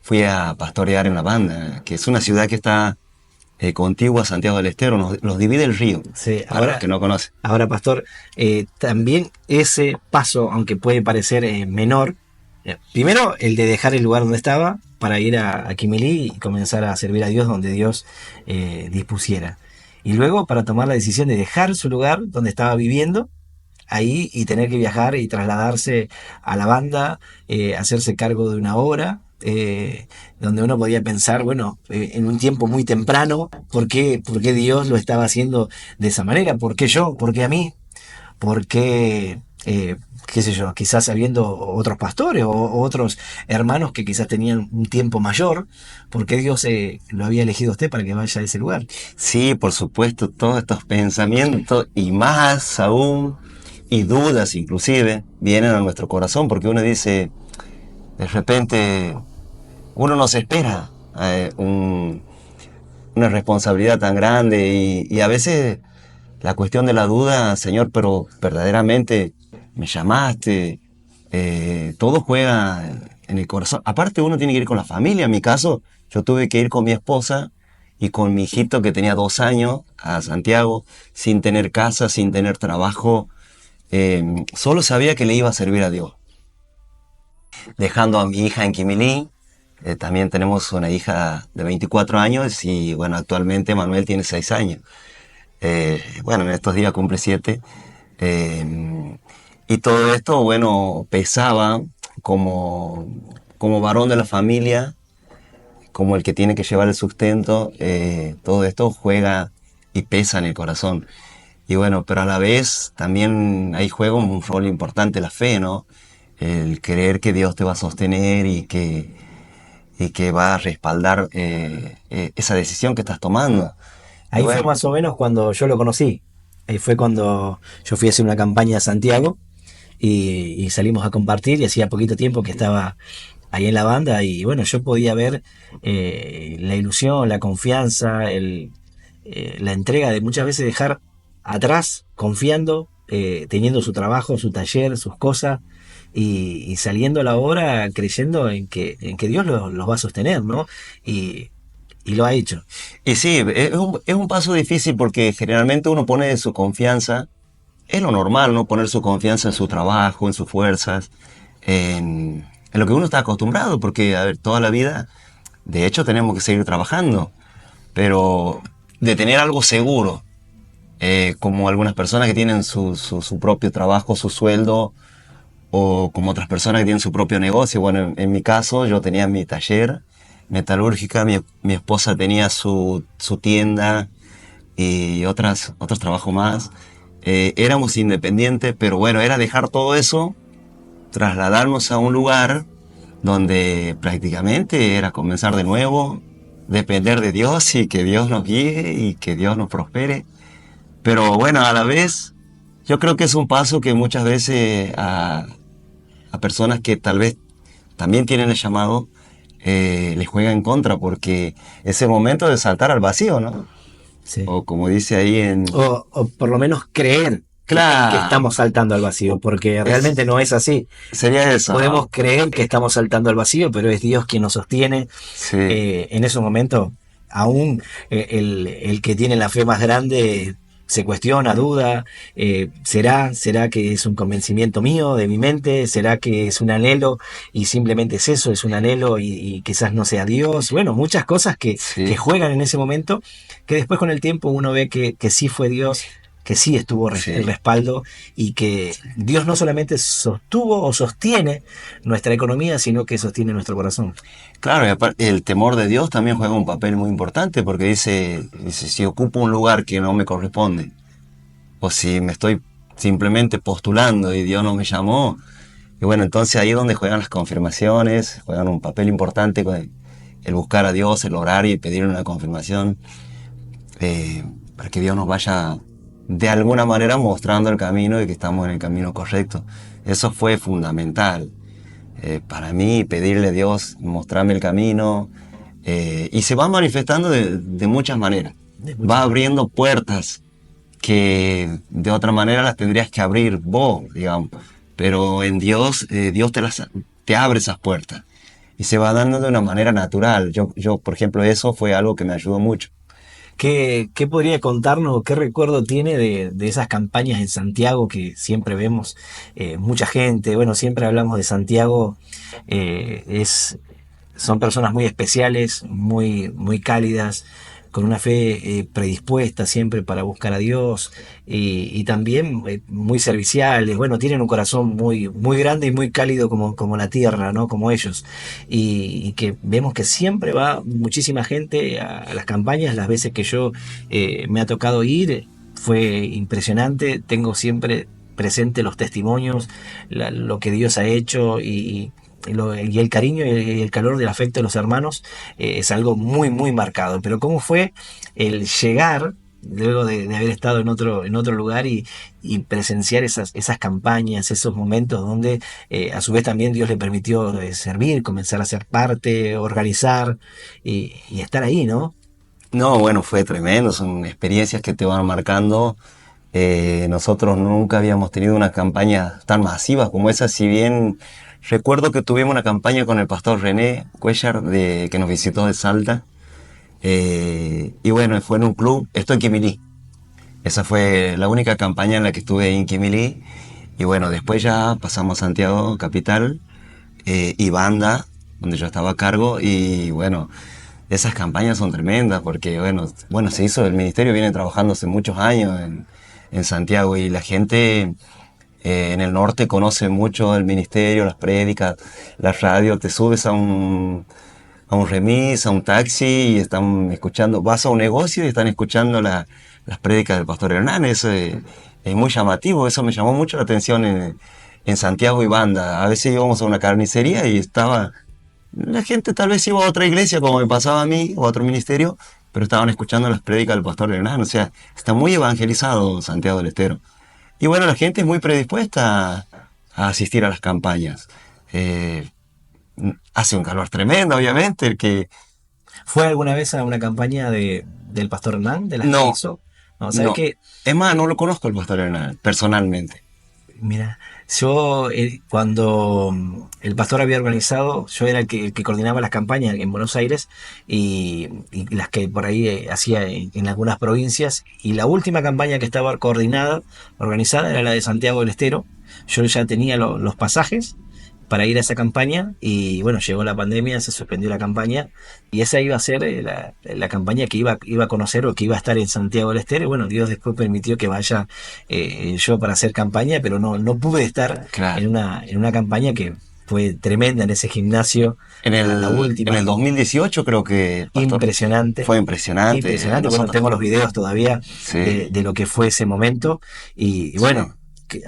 fui a pastorear en La Banda, que es una ciudad que está contigua a Santiago del Estero, nos divide el río, Sí, para los que no conocen. ahora pastor, también ese paso, aunque puede parecer menor, primero el de dejar el lugar donde estaba para ir a Quimilí y comenzar a servir a Dios donde Dios dispusiera. Y luego para tomar la decisión de dejar su lugar donde estaba viviendo ahí y tener que viajar y trasladarse a La Banda, hacerse cargo de una obra, donde uno podía pensar, bueno, en un tiempo muy temprano, por qué Dios lo estaba haciendo de esa manera? ¿Por qué yo? ¿Por qué a mí? ¿Por qué, qué sé yo, quizás habiendo otros pastores o otros hermanos que quizás tenían un tiempo mayor? ¿Por qué Dios lo había elegido a usted para que vaya a ese lugar? Sí, por supuesto, todos estos pensamientos y más aún, y dudas inclusive, vienen a nuestro corazón porque uno dice, de repente, uno no se espera una responsabilidad tan grande y a veces la cuestión de la duda, Señor, pero verdaderamente me llamaste, todo juega en el corazón. Aparte uno tiene que ir con la familia, en mi caso yo tuve que ir con mi esposa y con mi hijito que tenía 2 años a Santiago, sin tener casa, sin tener trabajo, solo sabía que le iba a servir a Dios. Dejando a mi hija en Quimilí, también tenemos una hija de 24 años y bueno, actualmente Manuel tiene 6 años. Bueno, en estos días cumple 7. Y todo esto, bueno, pesaba como, como varón de la familia, como el que tiene que llevar el sustento. Todo esto juega y pesa en el corazón. Y bueno, pero a la vez también ahí juega un rol importante la fe, ¿no? El creer que Dios te va a sostener y que va a respaldar esa decisión que estás tomando. Y Ahí fue bueno, más o menos cuando yo lo conocí. Ahí fue cuando yo fui a hacer una campaña a Santiago y salimos a compartir y hacía poquito tiempo que estaba ahí en la banda y bueno, yo podía ver la ilusión, la confianza, la entrega de muchas veces dejar atrás, confiando, teniendo su trabajo, su taller, sus cosas y saliendo a la obra creyendo en que Dios los va a sostener, ¿no? Y, y lo ha hecho. y sí, es un paso difícil porque generalmente uno pone su confianza, es lo normal, ¿no? Poner su confianza en su trabajo, en sus fuerzas, en lo que uno está acostumbrado, porque, a ver, toda la vida, de hecho, tenemos que seguir trabajando, pero de tener algo seguro, como algunas personas que tienen su propio trabajo, su sueldo, o como otras personas que tienen su propio negocio. Bueno, en mi caso, yo tenía mi taller metalúrgica, mi esposa tenía su tienda y otros trabajos más. Éramos independientes, pero bueno, era dejar todo eso, trasladarnos a un lugar donde prácticamente era comenzar de nuevo, depender de Dios y que Dios nos guíe y que Dios nos prospere. Pero bueno, a la vez, yo creo que es un paso que muchas veces a personas que tal vez también tienen el llamado, les juega en contra, porque es el momento de saltar al vacío, ¿no? Sí. O como dice ahí en... O por lo menos creer que Claro, estamos saltando al vacío, porque realmente no es así. sería eso, Podemos ¿no? creer que estamos saltando al vacío, pero es Dios quien nos sostiene. Sí, En esos momentos, aún el que tiene la fe más grande se cuestiona, duda, ¿será que es un convencimiento mío, de mi mente? ¿Será que es un anhelo y simplemente es eso, es un anhelo y quizás no sea Dios? Bueno, muchas cosas que Sí, juegan en ese momento, que después con el tiempo uno ve que sí fue Dios, que sí estuvo el sí. respaldo y que Dios no solamente sostuvo o sostiene nuestra economía, sino que sostiene nuestro corazón. Claro, y aparte, el temor de Dios también juega un papel muy importante porque dice, si ocupo un lugar que no me corresponde, o si me estoy simplemente postulando y Dios no me llamó, y bueno, entonces ahí es donde juegan las confirmaciones, juegan un papel importante con el buscar a Dios, el orar y pedir una confirmación, para que Dios nos vaya de alguna manera mostrando el camino y que estamos en el camino correcto. Eso fue fundamental para mí, pedirle a Dios, mostrarme el camino, y se va manifestando de muchas maneras. De Va muchas maneras. abriendo puertas que de otra manera las tendrías que abrir vos, digamos. Pero en Dios, Dios te abre esas puertas y se va dando de una manera natural. Yo, por ejemplo, eso fue algo que me ayudó mucho. ¿Qué podría contarnos, qué recuerdo tiene de esas campañas en Santiago que siempre vemos mucha gente? Bueno, siempre hablamos de Santiago, son personas muy especiales, muy cálidas, con una fe predispuesta siempre para buscar a Dios y también muy serviciales. Bueno, tienen un corazón muy grande y muy cálido como la tierra, ¿no? Como ellos. Y que vemos que siempre va muchísima gente a las campañas. Las veces que yo me ha tocado ir, fue impresionante. Tengo siempre presente los testimonios, lo que Dios ha hecho y el cariño y el calor del afecto de los hermanos es algo muy marcado. Pero ¿cómo fue el llegar, luego de haber estado en otro lugar y presenciar esas campañas, esos momentos donde a su vez también Dios le permitió servir, comenzar a ser parte, organizar y estar ahí, ¿no? No, bueno, fue tremendo, son experiencias que te van marcando. Nosotros nunca habíamos tenido una campaña tan masiva como esa, si bien recuerdo que tuvimos una campaña con el pastor René Cuellar, que nos visitó de Salta, y bueno, fue en un club, esto en Quimilí. Esa fue la única campaña en la que estuve en Quimilí, y bueno, después ya pasamos a Santiago, capital, y Banda, donde yo estaba a cargo, y bueno, esas campañas son tremendas porque, bueno, se hizo, el ministerio viene trabajando hace muchos años en Santiago y la gente en el norte conoce mucho el ministerio, las prédicas, la radio, te subes a un remis, a un taxi y están escuchando, vas a un negocio y están escuchando las prédicas del pastor Hernán, eso es muy llamativo, eso me llamó mucho la atención en Santiago y Banda. A veces íbamos a una carnicería y estaba la gente tal vez iba a otra iglesia, como me pasaba a mí, o a otro ministerio, pero estaban escuchando las prédicas del pastor Hernán. O sea, está muy evangelizado Santiago del Estero. Y bueno, la gente es muy predispuesta a asistir a las campañas. Eh, Hace un calor tremendo, obviamente, el que... ¿Fue alguna vez a una campaña del Pastor Hernán, de las que No, hizo? No, ¿sabes no. qué? Es más, no lo conozco el pastor Hernán, personalmente. Mira, yo cuando el pastor había organizado, yo era el que coordinaba las campañas en Buenos Aires y las que por ahí hacía en algunas provincias. Y la última campaña que estaba organizada, era la de Santiago del Estero. Yo ya tenía los pasajes para ir a esa campaña y bueno, llegó la pandemia, se suspendió la campaña y esa iba a ser la campaña que iba a conocer o que iba a estar en Santiago del Estero. Y bueno, Dios después permitió que vaya yo para hacer campaña, pero no pude estar Claro. en una campaña que fue tremenda en ese gimnasio, la En el última, 2018 creo que, pastor, impresionante. fue impresionante. Impresionante, bueno, tengo Nosotros, los videos todavía sí, de lo que fue ese momento y sí. bueno,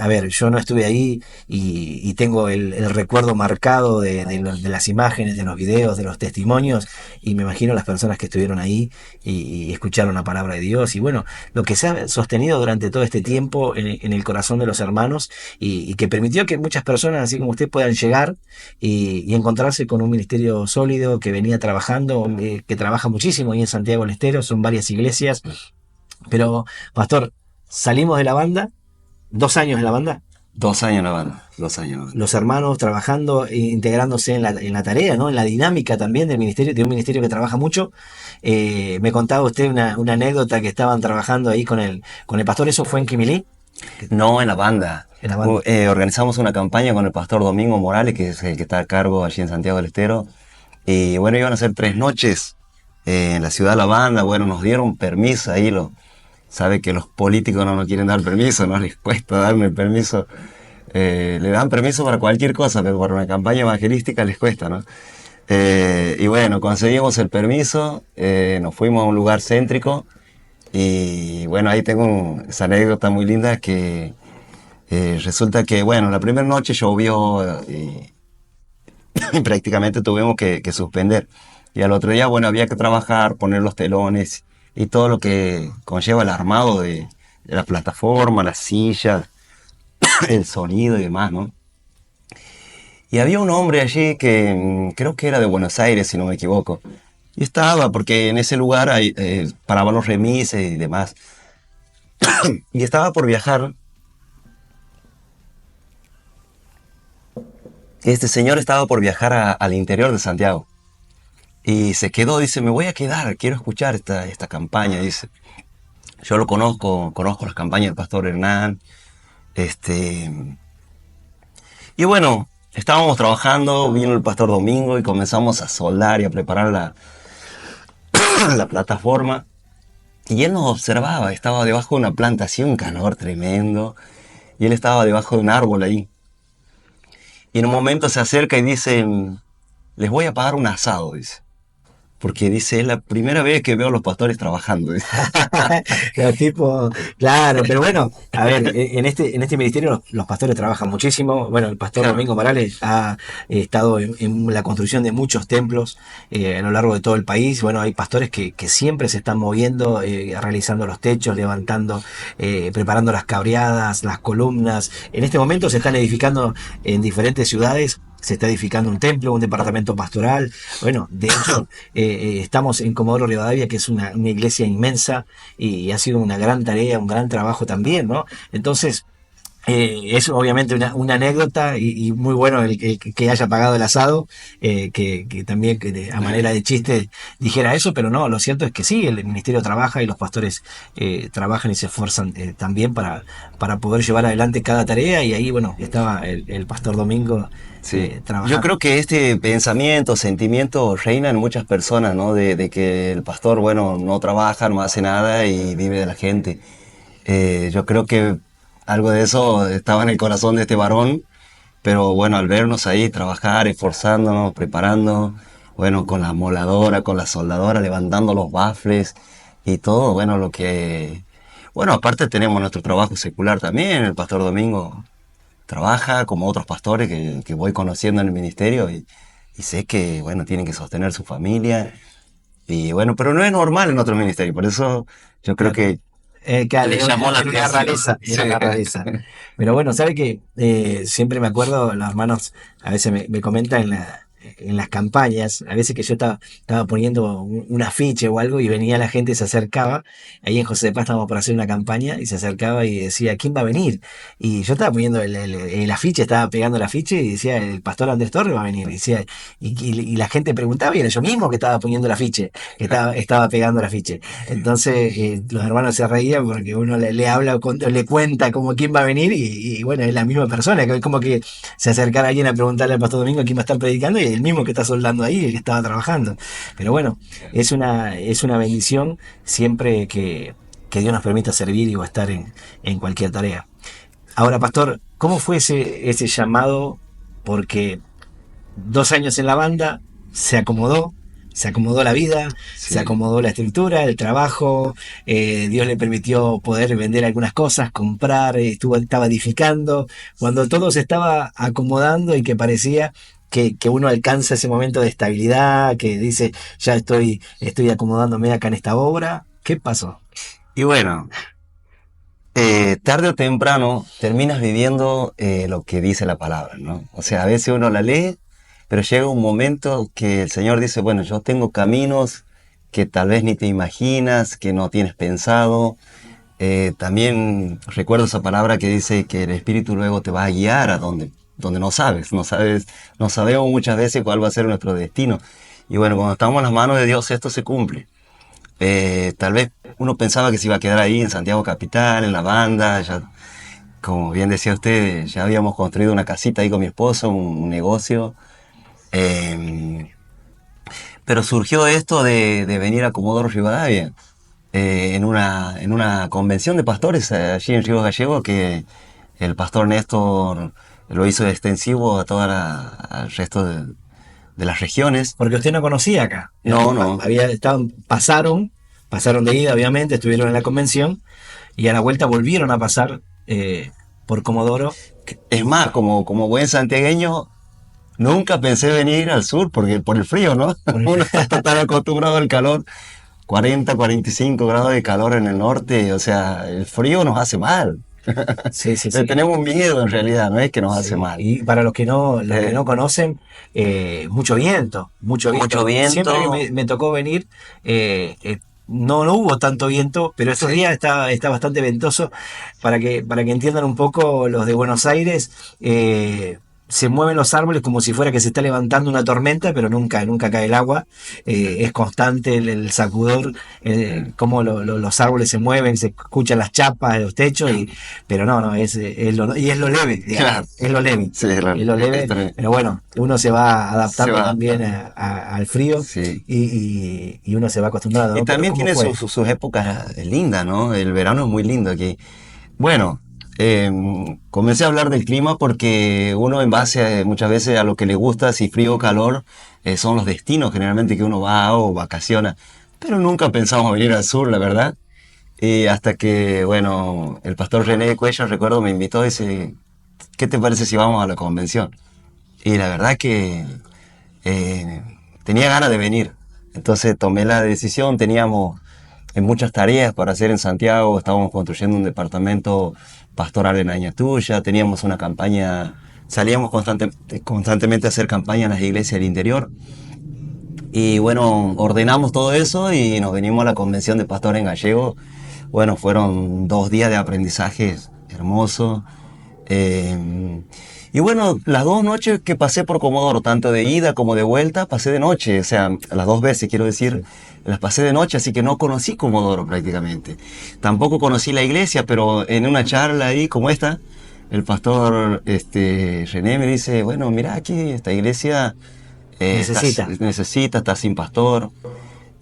a ver, yo no estuve ahí y tengo el recuerdo marcado de las imágenes, de los videos, de los testimonios y me imagino las personas que estuvieron ahí y escucharon la palabra de Dios y bueno, lo que se ha sostenido durante todo este tiempo en el corazón de los hermanos y que permitió que muchas personas, así como usted, puedan llegar y encontrarse con un ministerio sólido que venía trabajando, que trabaja muchísimo ahí en Santiago del Estero, son varias iglesias, pero pastor, salimos de la banda, 2 años en la banda, 2 años en la banda, 2 años en la banda. Los hermanos trabajando, integrándose en la tarea, ¿no? En la dinámica también del ministerio, de un ministerio que trabaja mucho. Me contaba usted una anécdota que estaban trabajando ahí con el pastor, ¿eso fue en Quimilí? No, en la banda. En la banda. Organizamos una campaña con el pastor Domingo Morales, que es el que está a cargo allí en Santiago del Estero. Y bueno, iban a ser 3 noches en la ciudad de La Banda. Bueno, nos dieron permiso ahí. Sabe que los políticos no nos quieren dar permiso, no les cuesta darme el permiso. Le dan permiso para cualquier cosa, pero para una campaña evangelística les cuesta, ¿no? Y bueno, conseguimos el permiso, nos fuimos a un lugar céntrico. Y bueno, ahí tengo esa anécdota muy linda que resulta que, bueno, la primera noche llovió y prácticamente tuvimos que suspender. Y al otro día, bueno, había que trabajar, poner los telones y todo lo que conlleva el armado de la plataforma, las sillas, el sonido y demás, ¿no? Y había un hombre allí que creo que era de Buenos Aires, si no me equivoco. Y estaba, porque en ese lugar paraban los remises y demás. Y estaba por viajar. Este señor estaba por viajar al interior de Santiago. Y se quedó, dice, me voy a quedar, quiero escuchar esta campaña, dice. Yo lo conozco las campañas del pastor Hernán. Y bueno, estábamos trabajando, vino el pastor Domingo y comenzamos a soldar y a preparar la plataforma. Y él nos observaba, estaba debajo de una planta, hacía un calor tremendo. Y él estaba debajo de un árbol ahí. Y en un momento se acerca y dice, les voy a pagar un asado, dice. Porque dice, es la primera vez que veo a los pastores trabajando. Dice. Los tipos, claro, pero bueno, a ver, en este ministerio los pastores trabajan muchísimo. Bueno, el pastor Domingo Morales ha estado en la construcción de muchos templos a lo largo de todo el país. Bueno, hay pastores que siempre se están moviendo, realizando los techos, levantando, preparando las cabreadas, las columnas. En este momento se están edificando en diferentes ciudades. Se está edificando un templo, un departamento pastoral. Bueno, de hecho, estamos en Comodoro Rivadavia, que es una iglesia inmensa y ha sido una gran tarea, un gran trabajo también, ¿no? Entonces, es obviamente una anécdota y muy bueno que haya pagado el asado, que también a manera de chiste dijera eso, pero no, lo cierto es que sí, el ministerio trabaja y los pastores trabajan y se esfuerzan también para poder llevar adelante cada tarea, y ahí, bueno, estaba el pastor Domingo Sí. trabajando. Yo creo que este pensamiento, sentimiento reina en muchas personas, ¿no? De que el pastor, bueno, no trabaja, no hace nada y vive de la gente. Yo creo que algo de eso estaba en el corazón de este varón, pero bueno, al vernos ahí trabajar, esforzándonos, preparando, bueno, con la moladora, con la soldadora, levantando los bafles y todo, bueno, Bueno, aparte tenemos nuestro trabajo secular también, el pastor Domingo trabaja como otros pastores que voy conociendo en el ministerio y sé que, bueno, tienen que sostener su familia. Y bueno, pero no es normal en otros ministerios, por eso yo creo que Claro, le llamó la era una atención. rareza, era Sí. una rareza. Pero bueno, sabe que siempre me acuerdo, los hermanos a veces me comentan en las campañas, a veces que yo estaba poniendo un afiche o algo y venía la gente, se acercaba, ahí en José de Paz estábamos por hacer una campaña y se acercaba y decía, ¿quién va a venir? Y yo estaba poniendo el afiche, estaba pegando el afiche y decía, el pastor Andrés Torres va a venir. Y, decía, y la gente preguntaba y era yo mismo que estaba poniendo el afiche, que estaba pegando el afiche. Entonces los hermanos se reían porque uno le habla, le cuenta como quién va a venir y bueno, es la misma persona, que es como que se acercara alguien a preguntarle al pastor Domingo quién va a estar predicando y el mismo que está soldando ahí, el que estaba trabajando. Pero bueno, es una bendición siempre que Dios nos permita servir y o estar en cualquier tarea. Ahora, pastor, ¿cómo fue ese llamado? Porque 2 años en la banda, se acomodó la vida, se Sí. acomodó la estructura, el trabajo, Dios le permitió poder vender algunas cosas, comprar, estaba edificando, cuando todo se estaba acomodando y que parecía que uno alcanza ese momento de estabilidad, que dice, ya estoy acomodándome acá en esta obra. ¿Qué pasó? Y bueno, tarde o temprano terminas viviendo lo que dice la palabra, ¿no? O sea, a veces uno la lee, pero llega un momento que el Señor dice, bueno, yo tengo caminos que tal vez ni te imaginas, que no tienes pensado, También recuerdo esa palabra que dice que el Espíritu luego te va a guiar a donde no sabemos muchas veces cuál va a ser nuestro destino. Y bueno, cuando estamos en las manos de Dios, esto se cumple. Tal vez uno pensaba que se iba a quedar ahí en Santiago Capital, en la banda, ya, como bien decía usted, ya habíamos construido una casita ahí con mi esposo, un negocio. Eh, pero surgió esto de venir a Comodoro Rivadavia, en una convención de pastores allí en Río Gallego, que el pastor Néstor lo hizo extensivo a al resto de las regiones. Porque usted no conocía acá. No, no. Pasaron de ida, obviamente, estuvieron en la convención y a la vuelta volvieron a pasar por Comodoro. Es más, como buen santiagueño, nunca pensé venir al sur porque por el frío, ¿no? Uno está tan acostumbrado al calor. 40, 45 grados de calor en el norte, o sea, el frío nos hace mal. Sí, sí, Le sí. tenemos miedo en realidad, no es que nos hace Sí. mal. Y para los que no conocen, mucho viento, mucho viento. Mucho Siempre que viento. me tocó venir, no hubo tanto viento, pero estos días está bastante ventoso. Para que entiendan un poco los de Buenos Aires, se mueven los árboles como si fuera que se está levantando una tormenta, pero nunca cae el agua. Es constante el sacudor, cómo los árboles se mueven, se escuchan las chapas de los techos, pero no, y es lo leve, digamos, Claro. es lo leve. Sí, claro. Es lo leve, pero bueno, uno se va adaptando Se va. también al frío Sí. y uno se va acostumbrando, ¿no? Y Pero también ¿cómo tiene fue? sus épocas lindas, ¿no? El verano es muy lindo aquí. Bueno, comencé a hablar del clima porque uno en base muchas veces a lo que le gusta, si frío o calor, son los destinos generalmente que uno va o vacaciona. Pero nunca pensamos venir al sur, la verdad. Y hasta que, bueno, el pastor René de Cuellar, recuerdo, me invitó y dice, ¿qué te parece si vamos a la convención? Y la verdad que eh, tenía ganas de venir. Entonces tomé la decisión, teníamos muchas tareas para hacer en Santiago, estábamos construyendo un departamento pastoral en Añatuya, teníamos una campaña, salíamos constantemente a hacer campaña en las iglesias del interior. Y bueno, ordenamos todo eso y nos venimos a la convención de pastores en gallego. Bueno, fueron 2 días de aprendizaje hermosos. Y bueno, las 2 noches que pasé por Comodoro, tanto de ida como de vuelta, pasé de noche. O sea, las 2 veces, quiero decir, las pasé de noche, así que no conocí Comodoro prácticamente. Tampoco conocí la iglesia, pero en una charla ahí como esta, el pastor René me dice, bueno, mira aquí, esta iglesia necesita, está sin pastor.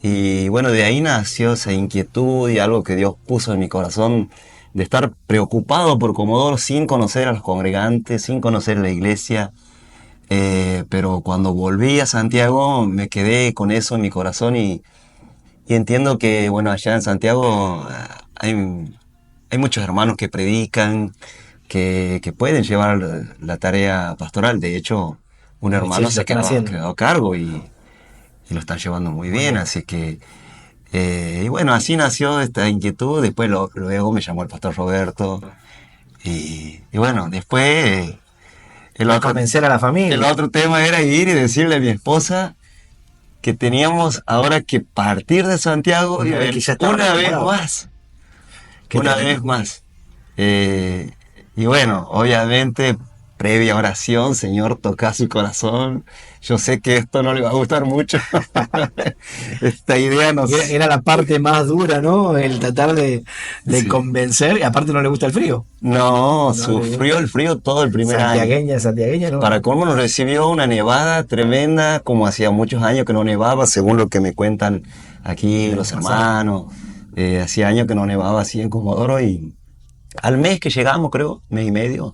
Y bueno, de ahí nació esa inquietud y algo que Dios puso en mi corazón de estar preocupado por Comodoro sin conocer a los congregantes, sin conocer la iglesia. Pero cuando volví a Santiago me quedé con eso en mi corazón y entiendo que, bueno, allá en Santiago hay muchos hermanos que predican, que pueden llevar la tarea pastoral. De hecho, un Sí, hermano lo se están haciendo. quedó a cargo y lo están llevando muy Muy bien, bien. así que, y bueno, así nació esta inquietud, después luego me llamó el pastor Roberto, y bueno, después el A otro, convencer a la el familia. otro tema era ir y decirle a mi esposa que teníamos ahora que partir de Santiago y Una vez que ya estaban una vez acomodados. más, Qué una vez tremendo. más. Eh, y bueno, obviamente, previa oración, Señor, toca su corazón. Yo sé que esto no le va a gustar mucho. Esta idea Y era, nos... era la parte más dura, ¿no? El tratar de Sí. convencer, y aparte no le gusta el frío. No, No le sufrió gusta. el frío todo el primer año. Santiagueña, no. Para colmo nos recibió una nevada tremenda, como hacía muchos años que no nevaba, según lo que me cuentan aquí El año los pasado. hermanos. Hacía años que no nevaba así en Comodoro y al mes que llegamos, creo, mes y medio,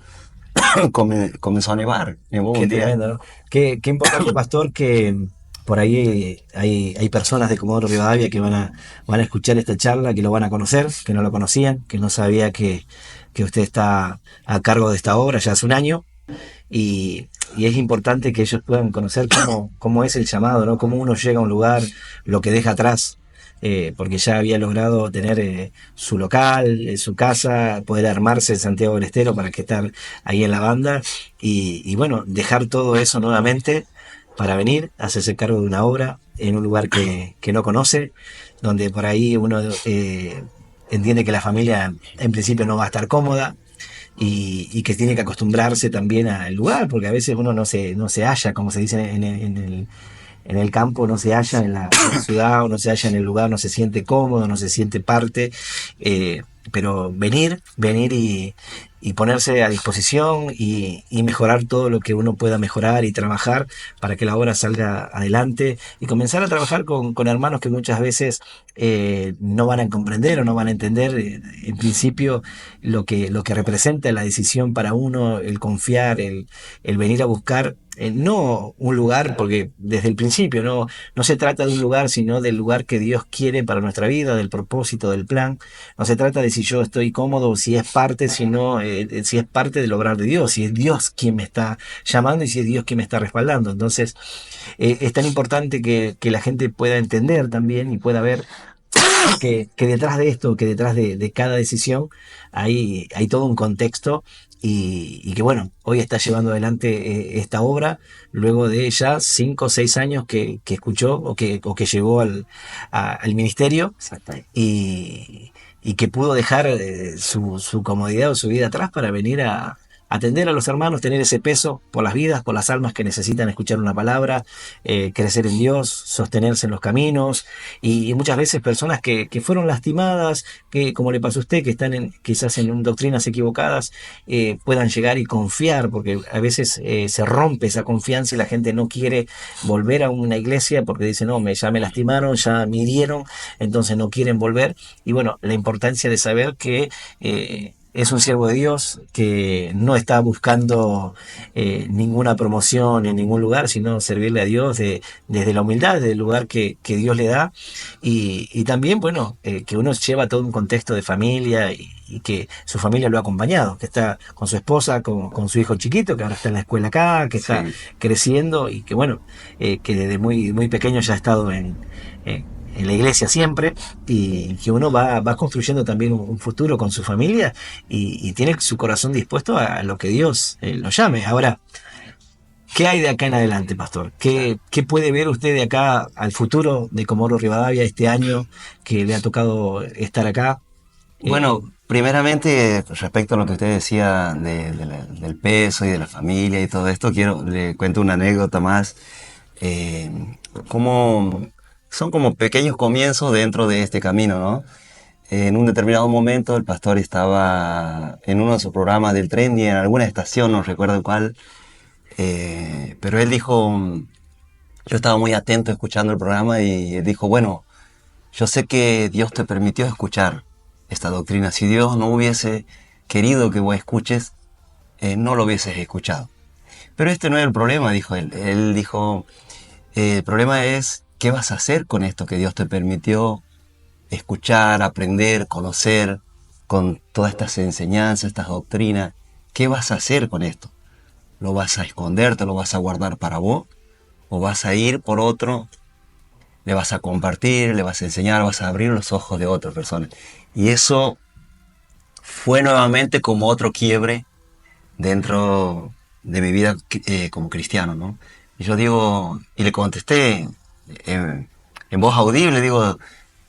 comenzó a nevar. Nevó Qué un día. tremendo, ¿no? Qué importante, pastor, que por ahí hay personas de Comodoro Rivadavia que van a escuchar esta charla, que lo van a conocer, que no lo conocían, que no sabía que usted está a cargo de esta obra ya hace un año. Y es importante que ellos puedan conocer cómo es el llamado, ¿no? Cómo uno llega a un lugar, lo que deja atrás. Porque ya había logrado tener su local, su casa, poder armarse en Santiago del Estero para que estar ahí en la banda y bueno, dejar todo eso nuevamente para venir, hacerse cargo de una obra en un lugar que no conoce, donde por ahí uno entiende que la familia en principio no va a estar cómoda y que tiene que acostumbrarse también al lugar, porque a veces uno no se halla, como se dice en el campo, no se halla en la ciudad, o no se halla en el lugar, no se siente cómodo, no se siente parte, pero venir y ponerse a disposición y mejorar todo lo que uno pueda mejorar y trabajar para que la obra salga adelante y comenzar a trabajar con hermanos que muchas veces no van a comprender o no van a entender en principio lo que representa la decisión para uno, el confiar, el venir a buscar no un lugar, porque desde el principio no se trata de un lugar, sino del lugar que Dios quiere para nuestra vida, del propósito, del plan. No se trata de si yo estoy cómodo o si es parte, sino si es parte del obrar de Dios, si es Dios quien me está llamando y si es Dios quien me está respaldando. Entonces, es tan importante que la gente pueda entender también y pueda ver que detrás de esto, que detrás de cada decisión hay todo un contexto y que bueno, hoy está llevando adelante esta obra luego de ya 5 o 6 años que escuchó o que llegó al ministerio y que pudo dejar su comodidad o su vida atrás para venir a atender a los hermanos, tener ese peso por las vidas, por las almas que necesitan escuchar una palabra, crecer en Dios, sostenerse en los caminos y muchas veces personas que fueron lastimadas, que como le pasó a usted, que están quizás en doctrinas equivocadas, puedan llegar y confiar, porque a veces se rompe esa confianza y la gente no quiere volver a una iglesia porque dice, no, ya me lastimaron, ya me hirieron, entonces no quieren volver. Y bueno, la importancia de saber que es un siervo de Dios que no está buscando ninguna promoción en ningún lugar, sino servirle a Dios desde la humildad, desde el lugar que Dios le da. Y también, bueno, que uno lleva todo un contexto de familia y que su familia lo ha acompañado, que está con su esposa, con su hijo chiquito, que ahora está en la escuela acá, que está creciendo y que, bueno, que desde muy pequeño ya ha estado en la iglesia siempre y que uno va construyendo también un futuro con su familia y tiene su corazón dispuesto a lo que Dios lo llame. Ahora, ¿qué hay de acá en adelante, pastor? ¿Qué puede ver usted de acá al futuro de Comodoro Rivadavia este año que le ha tocado estar acá? Bueno, primeramente, respecto a lo que usted decía del peso y de la familia y todo esto, le cuento una anécdota más. Como son como pequeños comienzos dentro de este camino, ¿no? En un determinado momento el pastor estaba en uno de sus programas del tren y en alguna estación, no recuerdo cuál, pero él dijo, yo estaba muy atento escuchando el programa y él dijo, bueno, yo sé que Dios te permitió escuchar esta doctrina. Si Dios no hubiese querido que vos escuches, no lo hubieses escuchado. Pero este no es el problema, dijo él. Él dijo, el problema es qué vas a hacer con esto que Dios te permitió escuchar, aprender, conocer, con todas estas enseñanzas, estas doctrinas. ¿Qué vas a hacer con esto? ¿Lo vas a esconder, te lo vas a guardar para vos? ¿O vas a ir por otro? Le vas a compartir, le vas a enseñar, vas a abrir los ojos de otras personas. Y eso fue nuevamente como otro quiebre dentro de mi vida como cristiano, ¿no? Y yo digo, y le contesté en voz audible, digo,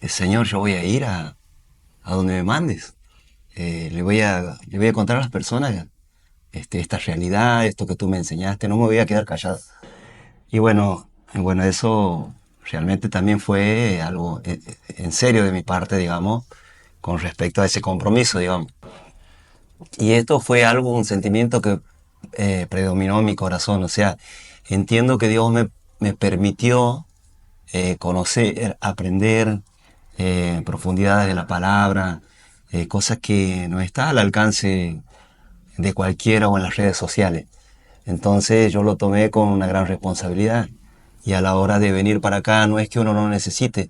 Señor, yo voy a ir a donde me mandes. Le voy a contar a las personas esta realidad, esto que tú me enseñaste, no me voy a quedar callado. Y bueno, eso realmente también fue algo en serio de mi parte, digamos, con respecto a ese compromiso, digamos. Y esto fue un sentimiento que predominó en mi corazón. O sea, entiendo que Dios me permitió conocer, aprender profundidades de la palabra, cosas que no está al alcance de cualquiera o en las redes sociales. Entonces yo lo tomé con una gran responsabilidad. Y a la hora de venir para acá, no es que uno no necesite.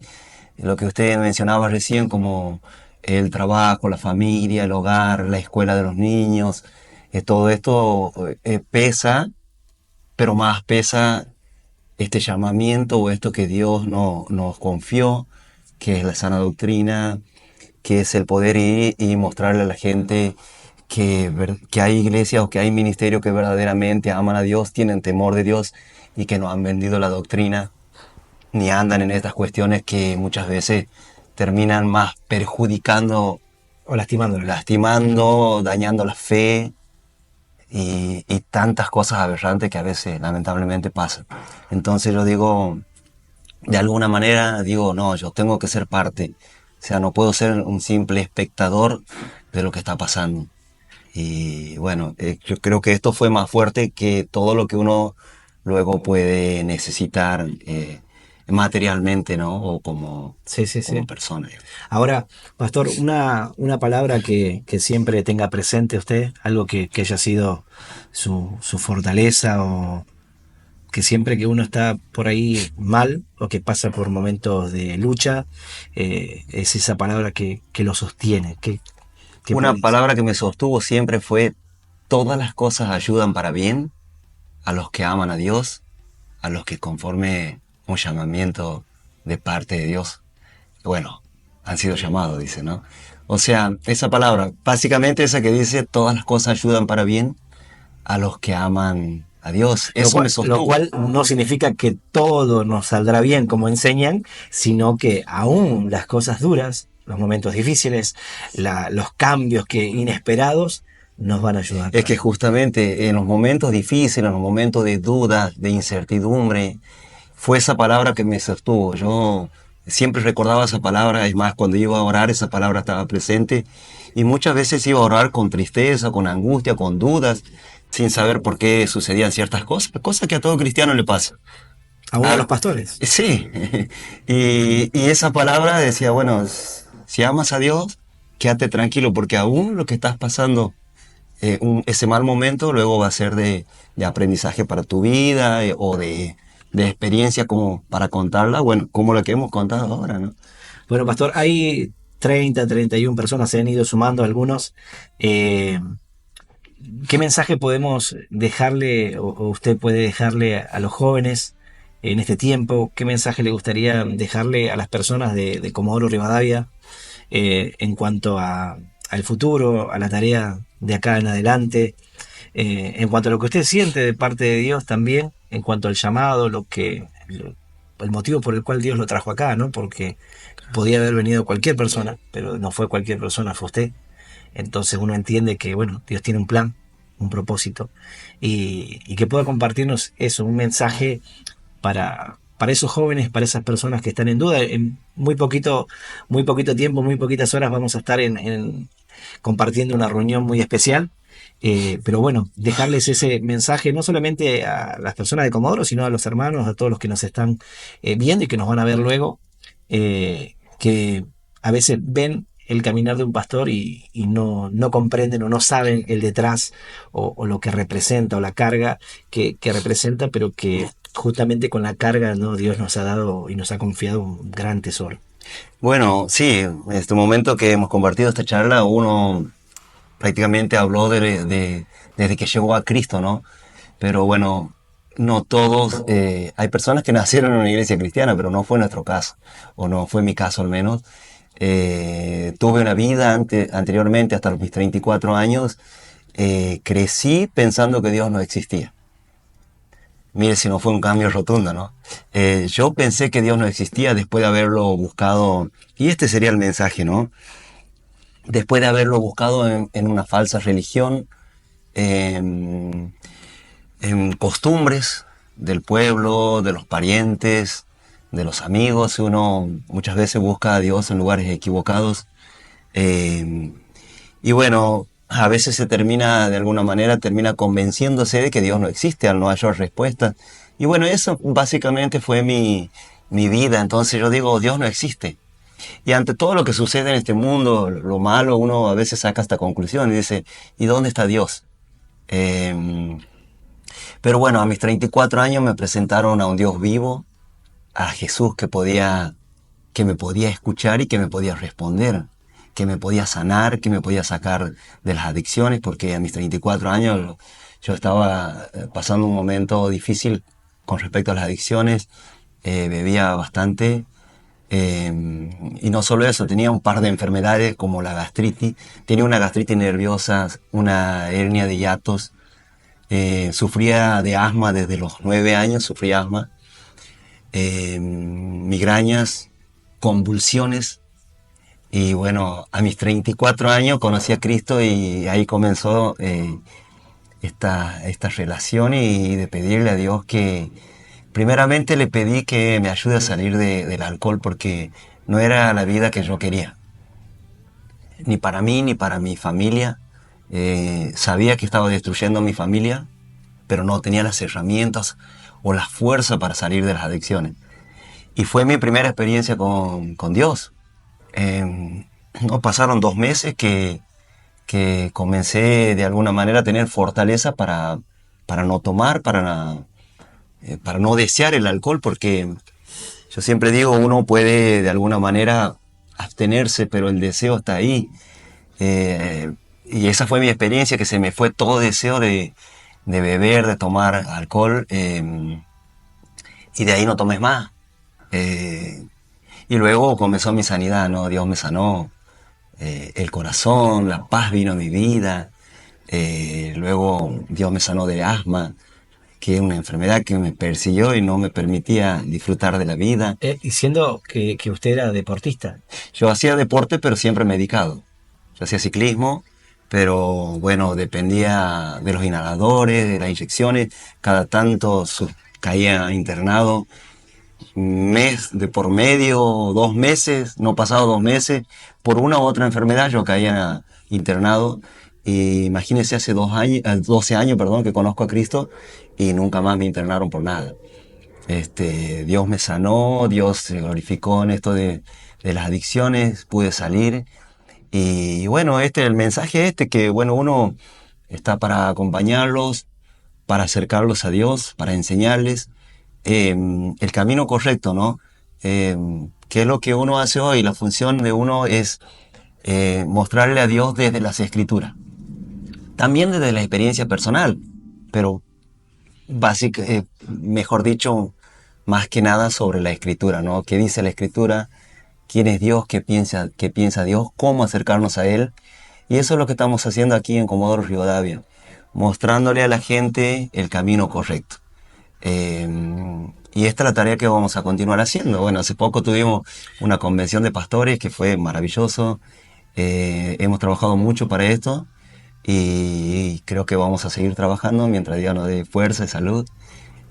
Lo que usted mencionaba recién, como el trabajo, la familia, el hogar, la escuela de los niños, todo esto pesa, pero más pesa este llamamiento o esto que Dios nos confió, que es la sana doctrina, que es el poder ir y mostrarle a la gente que hay iglesias o que hay ministerios que verdaderamente aman a Dios, tienen temor de Dios y que no han vendido la doctrina ni andan en estas cuestiones que muchas veces terminan más perjudicando O lastimándola. lastimando, dañando la fe y tantas cosas aberrantes que a veces lamentablemente pasan. Entonces yo digo, de alguna manera digo, no, yo tengo que ser parte. O sea, no puedo ser un simple espectador de lo que está pasando. Y bueno, yo creo que esto fue más fuerte que todo lo que uno luego puede necesitar materialmente, ¿no? O Sí, sí, como sí. persona. Ahora, pastor, una palabra que siempre tenga presente usted, algo que haya sido su fortaleza o que siempre que uno está por ahí mal o que pasa por momentos de lucha, es esa palabra que lo sostiene. ¿Qué Una puede ser? palabra que me sostuvo siempre fue, todas las cosas ayudan para bien a los que aman a Dios, a los que conforme un llamamiento de parte de Dios, bueno, han sido llamados, dice, ¿no? O sea, esa palabra, básicamente esa que dice, todas las cosas ayudan para bien a los que aman a Dios. Eso me Lo sostuvo. cual no significa que todo nos saldrá bien como enseñan, sino que aún las cosas duras, los momentos difíciles, los cambios que inesperados, nos van a ayudar Es para que bien. justamente en los momentos difíciles, en los momentos de duda, de incertidumbre, fue esa palabra que me sostuvo. Yo siempre recordaba esa palabra, es más, cuando iba a orar esa palabra estaba presente y muchas veces iba a orar con tristeza, con angustia, con dudas, sin saber por qué sucedían ciertas cosas, cosas que a todo cristiano le pasa. Aún a Ah, los pastores. sí, y esa palabra decía, bueno, si amas a Dios, quédate tranquilo porque aún lo que estás pasando ese mal momento luego va a ser de aprendizaje para tu vida o de experiencia como para contarla, bueno, como la que hemos contado ahora, ¿no? Bueno, pastor, hay 31 personas, se han ido sumando algunos. Eh, ¿Qué mensaje podemos dejarle o usted puede dejarle a los jóvenes en este tiempo? ¿Qué mensaje le gustaría dejarle a las personas de Comodoro Rivadavia en cuanto al futuro, a la tarea de acá en adelante, en cuanto a lo que usted siente de parte de Dios también, en cuanto al llamado, el motivo por el cual Dios lo trajo acá, ¿no? Porque podía haber venido cualquier persona, pero no fue cualquier persona, fue usted. Entonces uno entiende que, bueno, Dios tiene un plan, un propósito, y que pueda compartirnos eso, un mensaje para esos jóvenes, para esas personas que están en duda. En muy poquito tiempo, muy poquitas horas vamos a estar compartiendo una reunión muy especial. Pero bueno, dejarles ese mensaje no solamente a las personas de Comodoro, sino a los hermanos, a todos los que nos están viendo y que nos van a ver luego, que a veces ven el caminar de un pastor y no comprenden o no saben el detrás o lo que representa o la carga que representa, pero que justamente con la carga, ¿no? Dios nos ha dado y nos ha confiado un gran tesoro. Bueno, sí, en este momento que hemos compartido esta charla, uno prácticamente habló desde que llegó a Cristo, ¿no? Pero bueno, no todos, hay personas que nacieron en una iglesia cristiana, pero no fue nuestro caso, o no fue mi caso al menos. Tuve una vida anteriormente, hasta mis 34 años, crecí pensando que Dios no existía. Mire si no fue un cambio rotundo, ¿no? Yo pensé que Dios no existía después de haberlo buscado, y este sería el mensaje, ¿no? Después de haberlo buscado en una falsa religión, en, en costumbres del pueblo, de los parientes, de los amigos. Uno muchas veces busca a Dios en lugares equivocados. Eh, y bueno, a veces se termina, de alguna manera, termina convenciéndose de que Dios no existe al no hallar respuesta. Y bueno, eso básicamente fue mi vida. Entonces yo digo, Dios no existe. Y ante todo lo que sucede en este mundo, lo malo, uno a veces saca esta conclusión y dice, ¿y dónde está Dios? Eh, pero bueno, a mis 34 años me presentaron a un Dios vivo, a Jesús que me podía escuchar y que me podía responder, que me podía sanar, que me podía sacar de las adicciones, porque a mis 34 años yo estaba pasando un momento difícil con respecto a las adicciones, bebía bastante, y no solo eso, tenía un par de enfermedades como la gastritis, tenía una gastritis nerviosa, una hernia de hiatos, sufría de asma desde los 9 años, sufría asma, migrañas, convulsiones. Y bueno, a mis 34 años conocí a Cristo y ahí comenzó esta relación y de pedirle a Dios que, primeramente le pedí que me ayude a salir del alcohol porque no era la vida que yo quería, ni para mí ni para mi familia. Sabía que estaba destruyendo a mi familia, pero no tenía las herramientas o la fuerza para salir de las adicciones. Y fue mi primera experiencia con Dios. No pasaron 2 meses que comencé de alguna manera a tener fortaleza para no tomar, para no desear el alcohol, porque yo siempre digo, uno puede de alguna manera abstenerse, pero el deseo está ahí. Y esa fue mi experiencia, que se me fue todo deseo de beber, de tomar alcohol, y de ahí no tomé más. Y luego comenzó mi sanidad, ¿no? Dios me sanó el corazón, la paz vino a mi vida. Luego Dios me sanó de asma, que es una enfermedad que me persiguió y no me permitía disfrutar de la vida. Diciendo que usted era deportista. Yo hacía deporte, pero siempre medicado. Yo hacía ciclismo, pero bueno, dependía de los inhaladores, de las inyecciones. Cada tanto caía internado. Mes de por medio, 2 meses, no pasado 2 meses, por una u otra enfermedad yo caía internado. Y imagínense, hace 12 años, perdón, que conozco a Cristo y nunca más me internaron por nada. Dios me sanó, Dios se glorificó en esto de las adicciones, pude salir. Y bueno, el mensaje que bueno, uno está para acompañarlos, para acercarlos a Dios, para enseñarles el camino correcto, ¿no? ¿Qué es lo que uno hace hoy? La función de uno es mostrarle a Dios desde las Escrituras. También desde la experiencia personal, pero mejor dicho, más que nada sobre la Escritura, ¿no? ¿Qué dice la Escritura? ¿Quién es Dios? ¿Qué piensa Dios? ¿Cómo acercarnos a Él? Y eso es lo que estamos haciendo aquí en Comodoro Rivadavia, mostrándole a la gente el camino correcto. Y esta es la tarea que vamos a continuar haciendo. Bueno, hace poco tuvimos una convención de pastores que fue maravilloso. Hemos trabajado mucho para esto y creo que vamos a seguir trabajando mientras Dios nos dé fuerza y salud.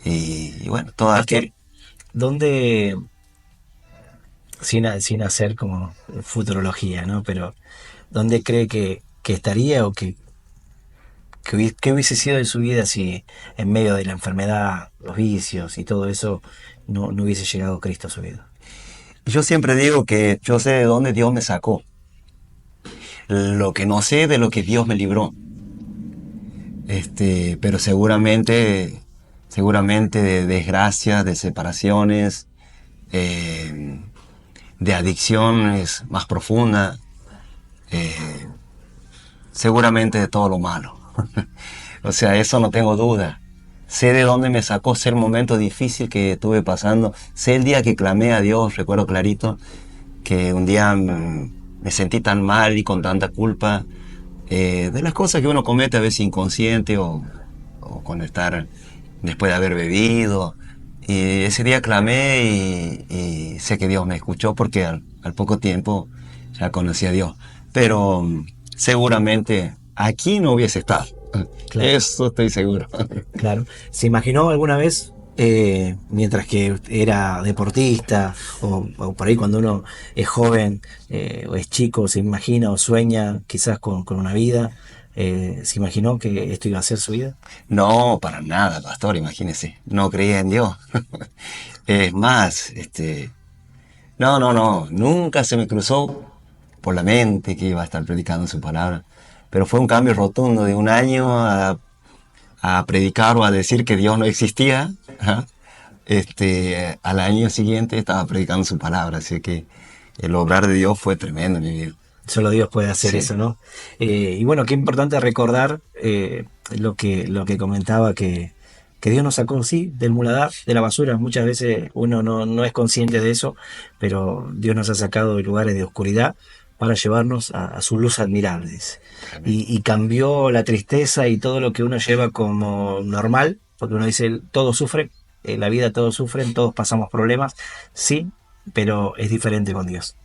Y bueno, todas Pastor, ¿dónde, sin hacer como futurología, ¿no? Pero ¿dónde cree que estaría o qué hubiese sido de su vida si en medio de la enfermedad, los vicios y todo eso no hubiese llegado Cristo a su vida? Yo siempre digo que yo sé de dónde Dios me sacó. Lo que no sé de lo que Dios me libró. Pero seguramente de desgracias, de separaciones, de adicciones más profundas, seguramente de todo lo malo. O sea, eso no tengo duda. Sé de dónde me sacó, sé el momento difícil que estuve pasando, sé el día que clamé a Dios, recuerdo clarito, que un día me sentí tan mal y con tanta culpa de las cosas que uno comete a veces inconsciente o con estar después de haber bebido. Y ese día clamé y sé que Dios me escuchó porque al poco tiempo ya conocí a Dios. Pero seguramente aquí no hubiese estado. Claro. Eso estoy seguro. Claro. ¿Se imaginó alguna vez, mientras que era deportista, o por ahí cuando uno es joven o es chico, se imagina o sueña quizás con una vida? ¿Se imaginó que esto iba a ser su vida? No, para nada, pastor, imagínese. No creía en Dios. Es más, no, nunca se me cruzó por la mente que iba a estar predicando su palabra. Pero fue un cambio rotundo de un año a predicar o a decir que Dios no existía. ¿Ah? Al año siguiente estaba predicando su palabra, así que el obrar de Dios fue tremendo en mi vida. Solo Dios puede hacer Sí. eso, ¿no? Y bueno, qué importante recordar lo que comentaba, que Dios nos sacó, sí, del muladar, de la basura. Muchas veces uno no es consciente de eso, pero Dios nos ha sacado de lugares de oscuridad para llevarnos a su luz admirable, dice. Y cambió la tristeza y todo lo que uno lleva como normal, porque uno dice, todos sufren, en la vida todos sufren, todos pasamos problemas, sí, pero es diferente con Dios.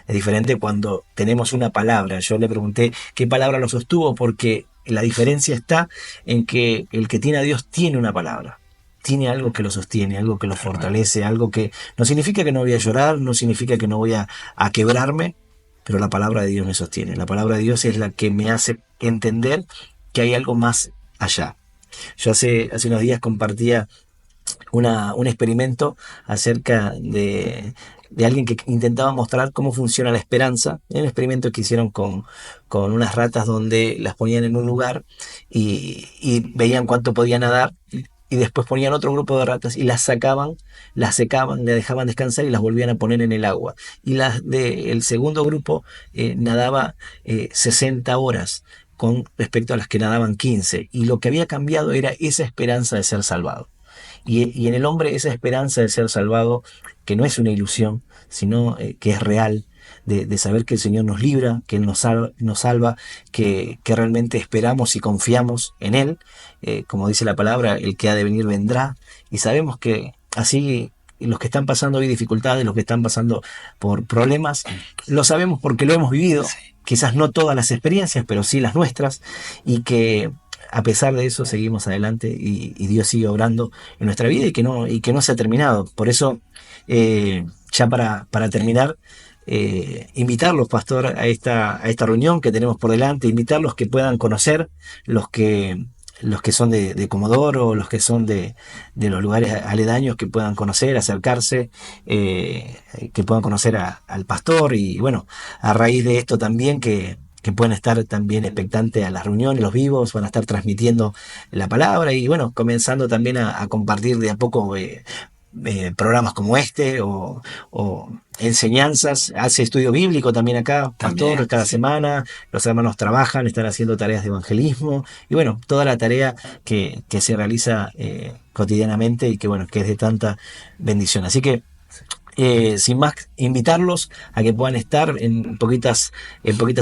Es diferente cuando tenemos una palabra. Yo le pregunté qué palabra lo sostuvo, porque la diferencia está en que el que tiene a Dios tiene una palabra. Tiene algo que lo sostiene, algo que lo fortalece, algo que no significa que no voy a llorar, no significa que no voy a quebrarme, pero la palabra de Dios me sostiene. La palabra de Dios es la que me hace entender que hay algo más allá. Yo hace unos días compartía un experimento acerca de alguien que intentaba mostrar cómo funciona la esperanza. Era un experimento que hicieron con unas ratas, donde las ponían en un lugar y veían cuánto podían nadar, y después ponían otro grupo de ratas y las sacaban, las secaban, le dejaban descansar y las volvían a poner en el agua. Y las del segundo grupo nadaba 60 horas con respecto a las que nadaban 15. Y lo que había cambiado era esa esperanza de ser salvado. Y en el hombre esa esperanza de ser salvado, que no es una ilusión, sino que es real, de saber que el Señor nos libra, que Él nos salva, que realmente esperamos y confiamos en Él. Como dice la palabra, el que ha de venir vendrá. Y sabemos que así los que están pasando hoy dificultades, los que están pasando por problemas, lo sabemos porque lo hemos vivido. Quizás no todas las experiencias, pero sí las nuestras, y que a pesar de eso seguimos adelante, y Dios sigue obrando en nuestra vida, y que no se ha terminado. Por eso, ya para terminar, invitarlos, pastor, a esta reunión que tenemos por delante, invitarlos que puedan conocer, los que son de Comodoro, los que son de los lugares aledaños, que puedan conocer, acercarse, que puedan conocer al pastor. Y bueno, a raíz de esto también, que pueden estar también expectantes a las reuniones, los vivos, van a estar transmitiendo la palabra, y bueno, comenzando también a compartir de a poco programas como este, o enseñanzas. Hace estudio bíblico también acá, pastor, también, cada semana. Los hermanos trabajan, están haciendo tareas de evangelismo, y bueno, toda la tarea que se realiza cotidianamente, y que bueno, que es de tanta bendición. Así que sin más, invitarlos a que puedan estar. En poquitas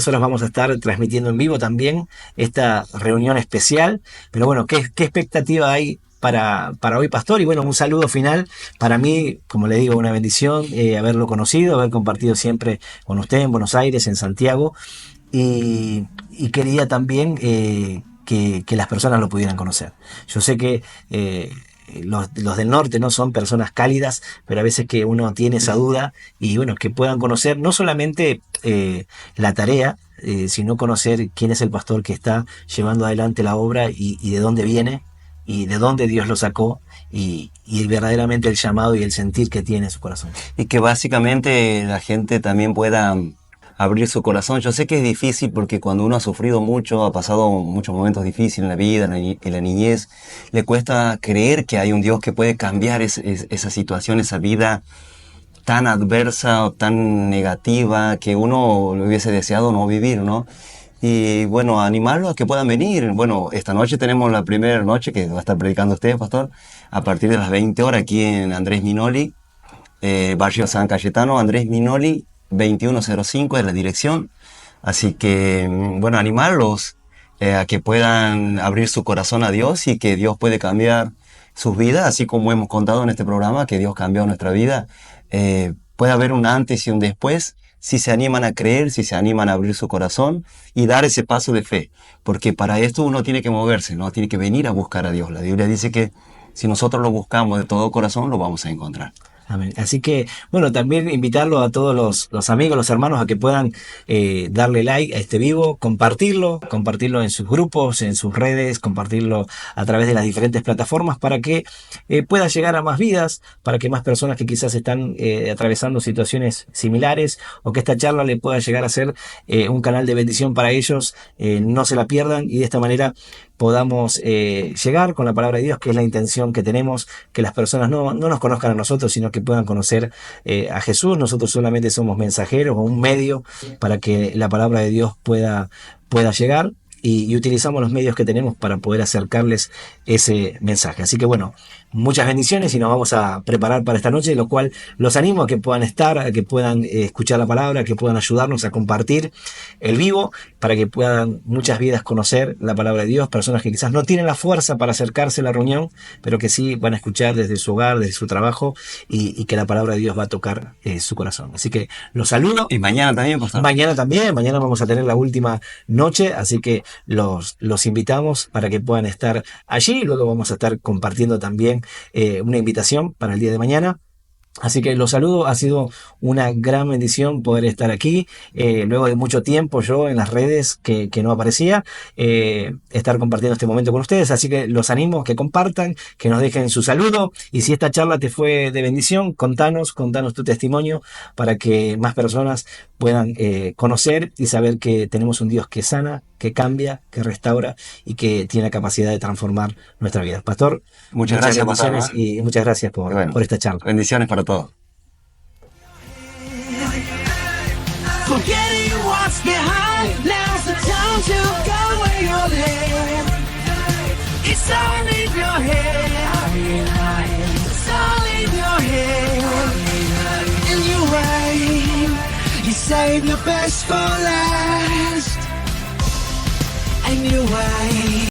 horas vamos a estar transmitiendo en vivo también esta reunión especial. Pero bueno, ¿qué expectativa hay para hoy, pastor? Y bueno, un saludo final. Para mí, como le digo, una bendición haberlo conocido, haber compartido siempre con usted en Buenos Aires, en Santiago, y quería también que las personas lo pudieran conocer. Yo sé que los del norte no son personas cálidas, pero a veces que uno tiene esa duda, y bueno, que puedan conocer no solamente la tarea, sino conocer quién es el pastor que está llevando adelante la obra, y de dónde viene, y de dónde Dios lo sacó, y verdaderamente el llamado y el sentir que tiene en su corazón. Y que básicamente la gente también pueda abrir su corazón. Yo sé que es difícil, porque cuando uno ha sufrido mucho, ha pasado muchos momentos difíciles en la vida, en la niñez, le cuesta creer que hay un Dios que puede cambiar esa situación, esa vida tan adversa o tan negativa que uno le hubiese deseado no vivir, ¿no? Y bueno, animarlos a que puedan venir. Bueno, esta noche tenemos la primera noche que va a estar predicando usted, pastor, a partir de las 20 horas aquí en Andrés Minoli, barrio San Cayetano. Andrés Minoli 2105 es la dirección. Así que, bueno, animarlos a que puedan abrir su corazón a Dios, y que Dios puede cambiar sus vidas, así como hemos contado en este programa que Dios cambió nuestra vida. Puede haber un antes y un después, si se animan a creer, si se animan a abrir su corazón y dar ese paso de fe. Porque para esto uno tiene que moverse, ¿no? Tiene que venir a buscar a Dios. La Biblia dice que si nosotros lo buscamos de todo corazón, lo vamos a encontrar. Amén. Así que, bueno, también invitarlo a todos los amigos, los hermanos, a que puedan darle like a este vivo, compartirlo en sus grupos, en sus redes, compartirlo a través de las diferentes plataformas, para que pueda llegar a más vidas, para que más personas que quizás están atravesando situaciones similares, o que esta charla le pueda llegar a ser un canal de bendición para ellos. No se la pierdan, y de esta manera podamos llegar con la palabra de Dios, que es la intención que tenemos, que las personas no nos conozcan a nosotros, sino que puedan conocer a Jesús. Nosotros solamente somos mensajeros, o un medio para que la palabra de Dios pueda llegar, y utilizamos los medios que tenemos para poder acercarles ese mensaje. Así que bueno, muchas bendiciones y nos vamos a preparar para esta noche, lo cual los animo a que puedan estar, a que puedan escuchar la palabra, a que puedan ayudarnos a compartir el vivo, para que puedan muchas vidas conocer la palabra de Dios, personas que quizás no tienen la fuerza para acercarse a la reunión, pero que sí van a escuchar desde su hogar, desde su trabajo, y que la palabra de Dios va a tocar su corazón. Así que los saludo. Y mañana también, pastor. Mañana también, mañana vamos a tener la última noche, así que los invitamos para que puedan estar allí. Luego vamos a estar compartiendo también una invitación para el día de mañana. Así que los saludo, ha sido una gran bendición poder estar aquí, luego de mucho tiempo yo en las redes que no aparecía, estar compartiendo este momento con ustedes, así que los animo a que compartan, que nos dejen su saludo, y si esta charla te fue de bendición, contanos tu testimonio para que más personas puedan conocer y saber que tenemos un Dios que sana, que cambia, que restaura y que tiene la capacidad de transformar nuestra vida. Pastor, muchas gracias, bendiciones, pastor, y muchas gracias por esta charla. Bendiciones para todos. Forgetting what's behind, now's the time to go where you're led. It's all in your head. It's all in your head. And you wait, you save the best for last. And you wait.